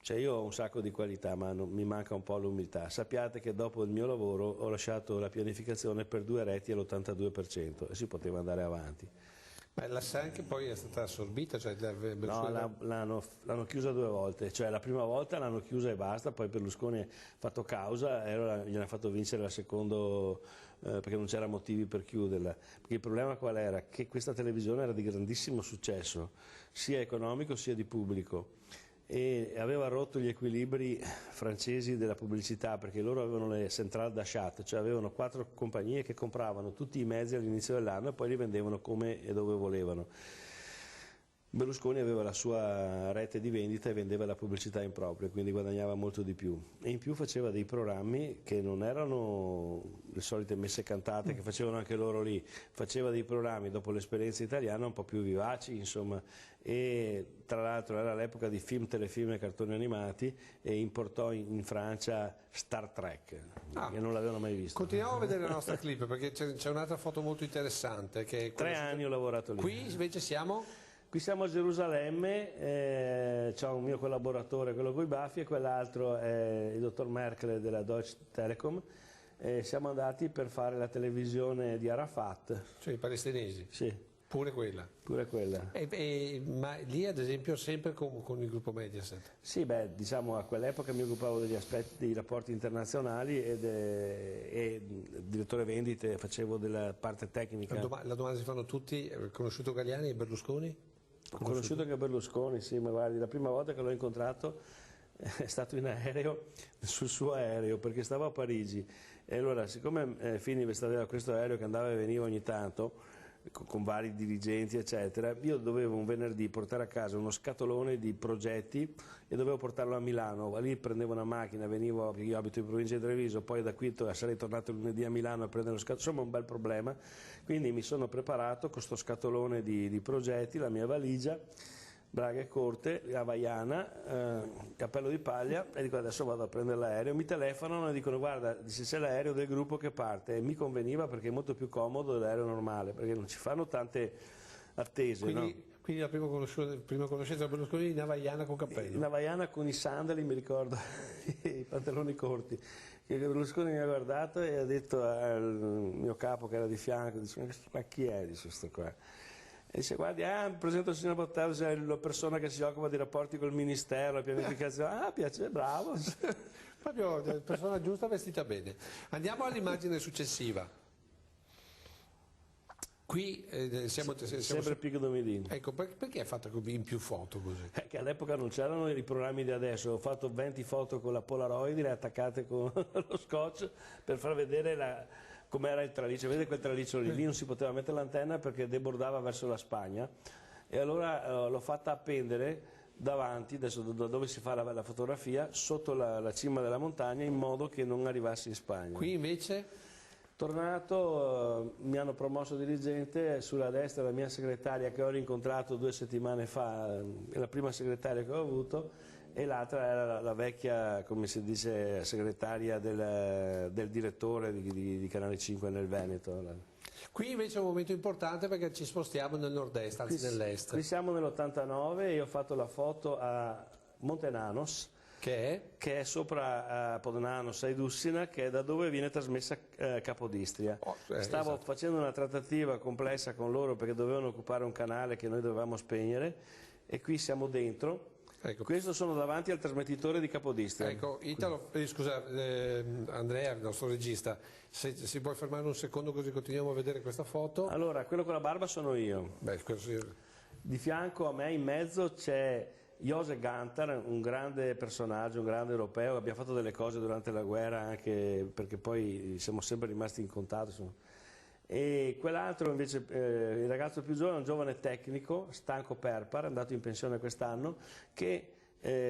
Cioè io ho un sacco di qualità, ma mi manca un po' l'umiltà. Sappiate che dopo il mio lavoro ho lasciato la pianificazione per due reti all'82% e si poteva andare avanti. Ma la SANC poi è stata assorbita? Cioè no, l'hanno chiusa due volte, cioè la prima volta l'hanno chiusa e basta, poi Berlusconi ha fatto causa e allora gliene ha fatto vincere la seconda, perché non c'era motivi per chiuderla. Perché il problema qual era? Che questa televisione era di grandissimo successo, sia economico sia di pubblico, e aveva rotto gli equilibri francesi della pubblicità, perché loro avevano le centrale d'achat, cioè avevano 4 compagnie che compravano tutti i mezzi all'inizio dell'anno e poi li vendevano come e dove volevano. Berlusconi aveva la sua rete di vendita e vendeva la pubblicità in proprio, quindi guadagnava molto di più, e in più faceva dei programmi che non erano le solite messe cantate che facevano anche loro lì, faceva dei programmi dopo l'esperienza italiana un po' più vivaci, insomma, e tra l'altro era l'epoca di film, telefilm e cartoni animati, e importò in Francia Star Trek, che non l'avevano mai visto. Continuiamo a vedere la nostra clip, perché c'è un'altra foto molto interessante. Che 3 anni ho lavorato lì. Qui invece siamo? Qui siamo a Gerusalemme, c'è un mio collaboratore, quello con i baffi, e quell'altro è il dottor Merkel della Deutsche Telekom. Siamo andati per fare la televisione di Arafat. Cioè i palestinesi? Sì. Pure quella? Pure quella. Ma lì ad esempio sempre con il gruppo Mediaset? Sì, diciamo a quell'epoca mi occupavo degli aspetti dei rapporti internazionali e direttore vendite, facevo della parte tecnica. La domanda si fanno tutti, conosciuto Galliani e Berlusconi? Ho conosciuto anche Berlusconi, sì, ma guardi, la prima volta che l'ho incontrato è stato in aereo, sul suo aereo, perché stavo a Parigi, e allora siccome Fininvest aveva questo aereo che andava e veniva ogni tanto, con vari dirigenti eccetera, io dovevo un venerdì portare a casa uno scatolone di progetti e dovevo portarlo a Milano. Lì prendevo una macchina, venivo, io abito in provincia di Treviso, poi da qui sarei tornato lunedì a Milano a prendere lo scatolone, insomma un bel problema. Quindi mi sono preparato con sto scatolone di progetti, la mia valigia, braghe corte, havaiana, cappello di paglia, e dico adesso vado a prendere l'aereo. Mi telefonano e dicono guarda, c'è l'aereo del gruppo che parte, e mi conveniva perché è molto più comodo dell'aereo normale, perché non ci fanno tante attese. Quindi la prima conoscenza Berlusconi in havaiana con cappello? In havaiana con i sandali, mi ricordo, i pantaloni corti. Che Berlusconi mi ha guardato e ha detto al mio capo che era di fianco, dice, ma chi è di questo qua? E dice guardi, presento il signor Bottello, è la persona che si occupa di rapporti col ministero, la pianificazione. Piace, bravo. Proprio la persona giusta, vestita bene. Andiamo all'immagine successiva. Qui siamo sempre Pico Domidini. Ecco, perché è fatta in più foto così? Che all'epoca non c'erano i programmi di adesso, ho fatto 20 foto con la Polaroid, le attaccate con lo scotch per far vedere com'era il traliccio. Vedete quel traliccio lì non si poteva mettere l'antenna perché debordava verso la Spagna, e allora l'ho fatta appendere davanti, adesso da dove si fa la fotografia, sotto la cima della montagna, in modo che non arrivasse in Spagna. Qui invece? Tornato, mi hanno promosso dirigente, sulla destra la mia segretaria che ho rincontrato 2 settimane fa, è la prima segretaria che ho avuto, e l'altra era la vecchia, come si dice, segretaria del direttore di Canale 5 nel Veneto. Qui invece è un momento importante perché ci spostiamo nel nord-est, anzi nell'est. Qui siamo nell'89 e io ho fatto la foto a Montenanos, che è sopra Podnanos, a Idussina, che è da dove viene trasmessa Capodistria. Stavo facendo una trattativa complessa con loro perché dovevano occupare un canale che noi dovevamo spegnere, e qui siamo dentro. Ecco. Questo sono davanti al trasmettitore di Capodistria. Ecco, Italo, scusa, Andrea, il nostro regista, se si può fermare un secondo così continuiamo a vedere questa foto. Allora, quello con la barba sono io. Beh, di fianco a me in mezzo c'è Joseph Gantar, un grande personaggio, un grande europeo, abbiamo fatto delle cose durante la guerra anche perché poi siamo sempre rimasti in contatto. Insomma. E quell'altro invece, il ragazzo più giovane, un giovane tecnico, Stanco Perpar, andato in pensione quest'anno, che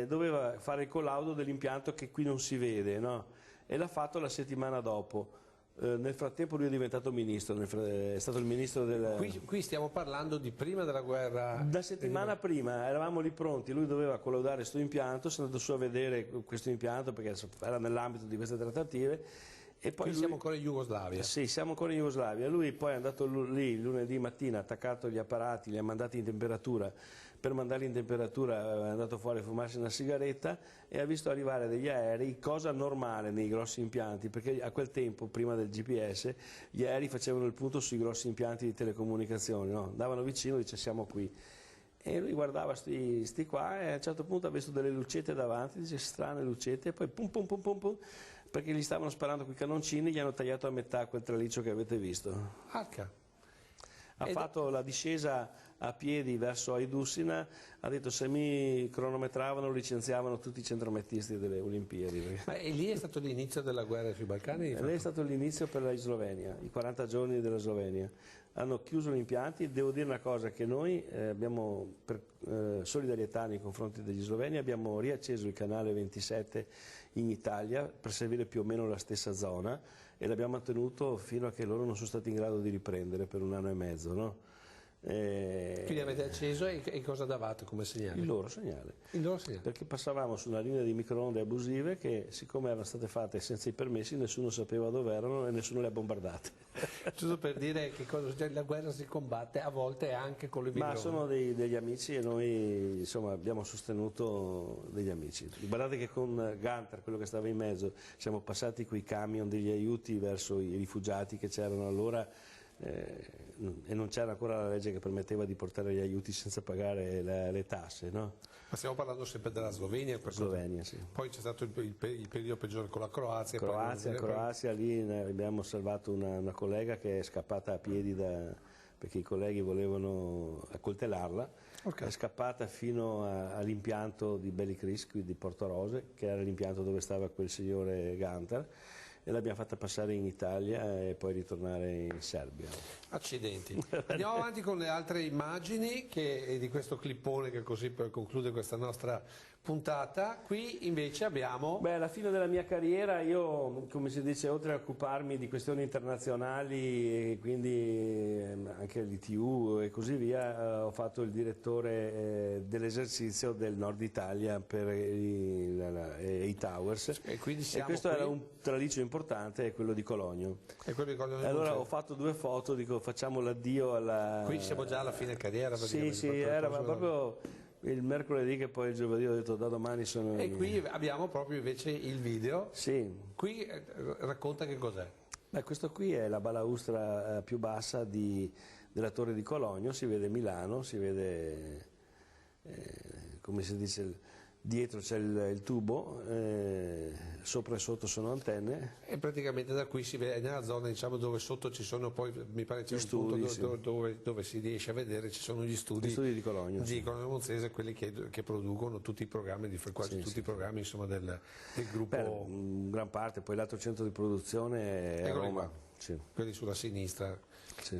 doveva fare il collaudo dell'impianto che qui non si vede, no? E l'ha fatto la settimana dopo. Nel frattempo lui è diventato ministro, è stato il ministro del... Qui stiamo parlando di prima della guerra. Da settimana prima eravamo lì pronti, lui doveva collaudare questo impianto, sono andato su a vedere questo impianto perché era nell'ambito di queste trattative. E poi siamo ancora in Jugoslavia. Sì, siamo ancora in Jugoslavia. Lui poi è andato lì lunedì mattina, ha attaccato gli apparati, li ha mandati in temperatura. Per mandarli in temperatura è andato fuori a fumarsi una sigaretta e ha visto arrivare degli aerei, cosa normale nei grossi impianti, perché a quel tempo, prima del GPS, gli aerei facevano il punto sui grossi impianti di telecomunicazioni, no? Andavano vicino e dice siamo qui. E lui guardava sti qua e a un certo punto ha visto delle lucette davanti, dice strane lucette, e poi pum pum pum pum pum, perché gli stavano sparando quei cannoncini, gli hanno tagliato a metà quel traliccio che avete visto. Arca. Ha fatto la discesa a piedi verso Aidussina, ha detto se mi cronometravano licenziavano tutti i centrometisti delle Olimpiadi. Ma e lì è stato l'inizio della guerra sui Balcani? Lì è stato l'inizio per la Slovenia, i 40 giorni della Slovenia. Hanno chiuso gli impianti, devo dire una cosa, che noi abbiamo, per solidarietà nei confronti degli sloveni, abbiamo riacceso il canale 27 in Italia per servire più o meno la stessa zona e l'abbiamo mantenuto fino a che loro non sono stati in grado di riprendere per 1 anno e mezzo. No? Quindi avete acceso e cosa davate come segnale? Il loro segnale. Il loro segnale. Perché passavamo su una linea di microonde abusive che, siccome erano state fatte senza i permessi, nessuno sapeva dove erano e nessuno le ha bombardate. Giusto per dire che la guerra si combatte a volte anche con le microonde. Ma sono degli amici e noi insomma abbiamo sostenuto degli amici. Guardate che con Gantar, quello che stava in mezzo, siamo passati coi camion degli aiuti verso i rifugiati che c'erano allora. E non c'era ancora la legge che permetteva di portare gli aiuti senza pagare le tasse, no? Ma stiamo parlando sempre della Slovenia? Slovenia, sì. Poi c'è stato il periodo peggiore con la Croazia. Croazia, lì abbiamo salvato una collega che è scappata a piedi perché i colleghi volevano accoltellarla, è scappata fino all'impianto di Belicris, qui di Porto Rose, che era l'impianto dove stava quel signore Gantar, e l'abbiamo fatta passare in Italia e poi ritornare in Serbia. Accidenti. Andiamo avanti con le altre immagini di questo clippone che così per concludere questa nostra puntata. Qui invece abbiamo... Beh, alla fine della mia carriera io, come si dice, oltre a occuparmi di questioni internazionali e quindi anche l'ITU e così via, ho fatto il direttore dell'esercizio del Nord Italia per i Towers. E questo era un traliccio importante, quello di Cologno. Allora ho fatto 2 foto, dico facciamo l'addio alla... Qui siamo già alla fine carriera. Sì, era proprio... Il mercoledì che poi il giovedì ho detto da domani sono... E qui abbiamo proprio invece il video. Sì. Qui racconta che cos'è. Beh, questo qui è la balaustra più bassa della torre di Cologno, si vede Milano, si vede, come si dice, dietro c'è il tubo, sopra e sotto sono antenne. E praticamente da qui si vede, nella zona diciamo, dove sotto ci sono poi, mi pare c'è un studi, punto dove si riesce a vedere, ci sono gli studi di Cologno. Di Cologno Monzese, quelli che producono tutti i programmi, quasi tutti i programmi insomma, del gruppo. Gran parte, poi l'altro centro di produzione è a Roma. Sì. Quelli sulla sinistra. Sì.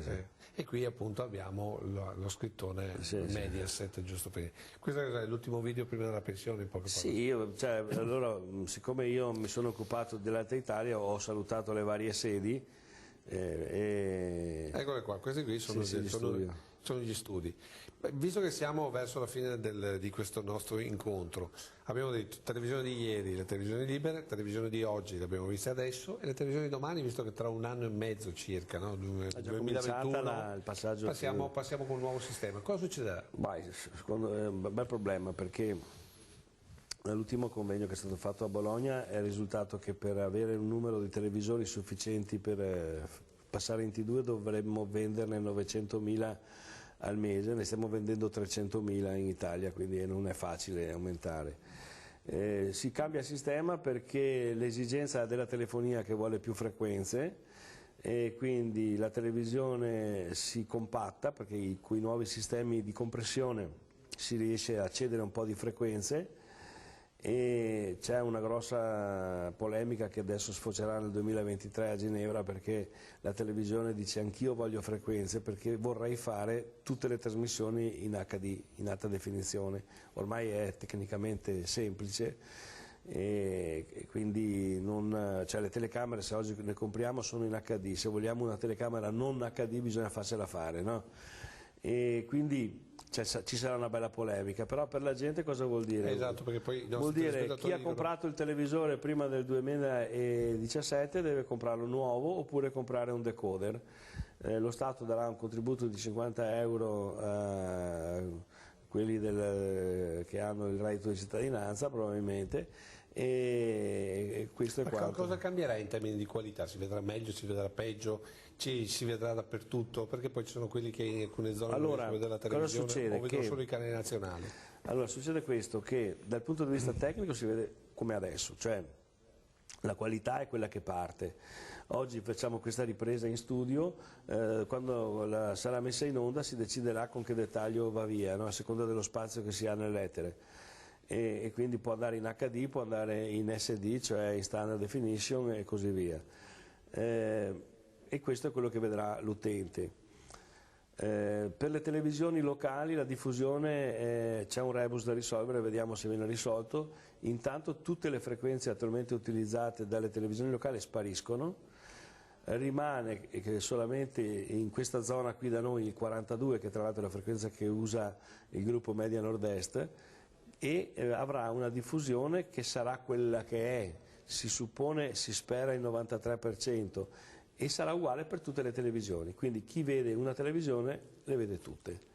E qui appunto abbiamo lo scrittone Mediaset, giusto per dire. Questo è l'ultimo video prima della pensione in poche parole. Allora, siccome io mi sono occupato dell'Alta Italia, ho salutato le varie sedi. Eccole qua, questi qui sono gli studi. Visto che siamo verso la fine di questo nostro incontro, abbiamo detto televisione di ieri, le televisioni libere, televisione di oggi, le abbiamo viste adesso, e le televisioni di domani, visto che tra 1 anno e mezzo circa, no? 2021, il passaggio passiamo con un nuovo sistema. Cosa succederà? Secondo me è un bel problema, perché nell'ultimo convegno che è stato fatto a Bologna è il risultato che per avere un numero di televisori sufficienti per passare in T2 dovremmo venderne 900.000 al mese, ne stiamo vendendo 300.000 in Italia, quindi non è facile aumentare. Si cambia sistema perché l'esigenza della telefonia che vuole più frequenze e quindi la televisione si compatta perché con i nuovi sistemi di compressione si riesce a cedere un po' di frequenze, e c'è una grossa polemica che adesso sfocerà nel 2023 a Ginevra, perché la televisione dice anch'io voglio frequenze perché vorrei fare tutte le trasmissioni in HD, in alta definizione. Ormai è tecnicamente semplice e quindi le telecamere, se oggi ne compriamo, sono in HD, se vogliamo una telecamera non HD bisogna farsela fare, no? E quindi ci sarà una bella polemica, però per la gente cosa vuol dire? Esatto, perché poi vuol dire chi ha comprato il televisore prima del 2017 deve comprarlo nuovo oppure comprare un decoder. Lo Stato darà un contributo di 50 euro a quelli che hanno il reddito di cittadinanza probabilmente, e questo è quanto. Cosa cambierà in termini di qualità? Si vedrà meglio, si vedrà peggio, si vedrà dappertutto? Perché poi ci sono quelli che in alcune zone non riescono a vedere la televisione o vedono solo i canali nazionali. Allora succede questo, che dal punto di vista tecnico si vede come adesso, cioè la qualità è quella che parte. Oggi facciamo questa ripresa in studio, quando sarà messa in onda si deciderà con che dettaglio va via, no? A seconda dello spazio che si ha nell'etere. E quindi può andare in HD, può andare in SD, cioè in standard definition e così via. E questo è quello che vedrà l'utente. Per le televisioni locali la diffusione c'è un rebus da risolvere, vediamo se viene risolto. Intanto tutte le frequenze attualmente utilizzate dalle televisioni locali spariscono, rimane solamente in questa zona qui da noi il 42, che tra l'altro è la frequenza che usa il gruppo Media Nord-Est, e avrà una diffusione che sarà quella che è, si suppone, si spera il 93%, e sarà uguale per tutte le televisioni, quindi chi vede una televisione le vede tutte.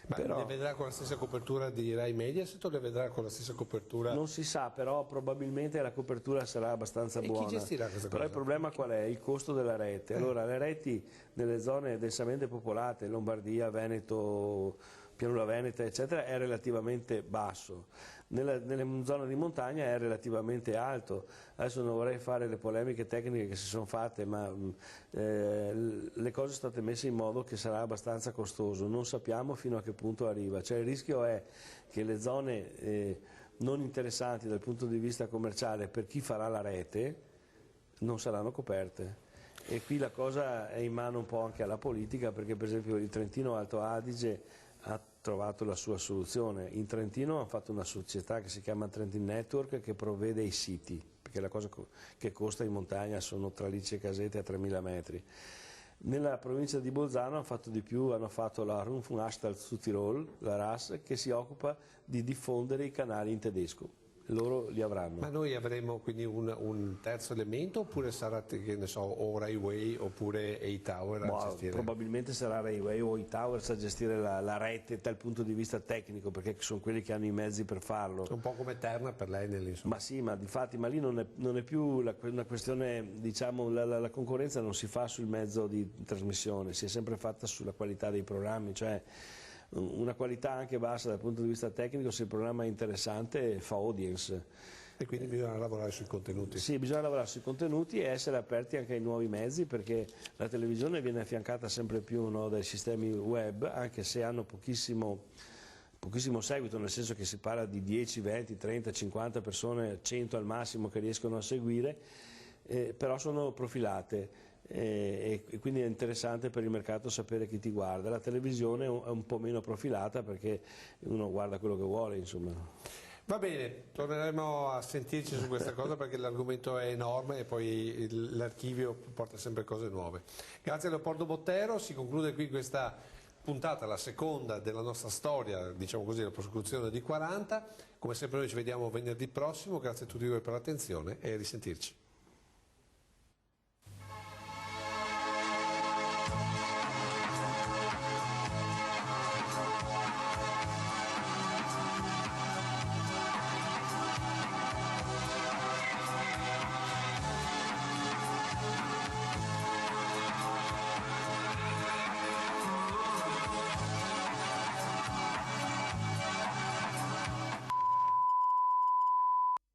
Ma le vedrà con la stessa copertura di Rai Mediaset o le vedrà con la stessa copertura? Non si sa, però probabilmente la copertura sarà abbastanza buona. E chi gestirà questa cosa? Però il problema qual è? Il costo della rete. Allora, le reti nelle zone densamente popolate, Lombardia, Veneto, Pianura Veneta, eccetera, è relativamente basso. Nelle zone di montagna è relativamente alto. Adesso non vorrei fare le polemiche tecniche che si sono fatte, ma le cose sono state messe in modo che sarà abbastanza costoso. Non sappiamo fino a che punto arriva. Cioè, il rischio è che le zone non interessanti dal punto di vista commerciale per chi farà la rete non saranno coperte. E qui la cosa è in mano un po' anche alla politica, perché per esempio il Trentino Alto Adige ha trovato la sua soluzione. In Trentino hanno fatto una società che si chiama Trentin Network, che provvede i siti, perché la cosa che costa in montagna sono tra Lice e Casete a 3000 metri. Nella provincia di Bolzano hanno fatto di più, hanno fatto la Rundfunkanstalt zu Tirol, la RAS, che si occupa di diffondere i canali in tedesco. Loro li avranno. Ma noi avremo quindi un terzo elemento, oppure sarà, che ne so, o Rai Way oppure A-Tower a gestire? Probabilmente sarà Rai Way o A-Towers a gestire la rete dal punto di vista tecnico, perché sono quelli che hanno i mezzi per farlo. Un po' come Terna per l'Enel, insomma. Ma sì, ma difatti, ma lì non è più una questione, diciamo, la concorrenza non si fa sul mezzo di trasmissione, si è sempre fatta sulla qualità dei programmi, cioè una qualità anche bassa dal punto di vista tecnico, se il programma è interessante fa audience. E quindi bisogna lavorare sui contenuti. Sì, bisogna lavorare sui contenuti e essere aperti anche ai nuovi mezzi, perché la televisione viene affiancata sempre più, no, dai sistemi web, anche se hanno pochissimo seguito, nel senso che si parla di 10, 20, 30, 50 persone, 100 al massimo che riescono a seguire, però sono profilate. E quindi è interessante per il mercato sapere chi ti guarda. La televisione è un po' meno profilata perché uno guarda quello che vuole, insomma. Va bene, torneremo a sentirci su questa cosa perché l'argomento è enorme e poi l'archivio porta sempre cose nuove. Grazie a Leopoldo Bottero, si conclude qui questa puntata, la seconda della nostra storia, diciamo così, la prosecuzione di 40. Come sempre noi ci vediamo venerdì prossimo, grazie a tutti voi per l'attenzione e a risentirci.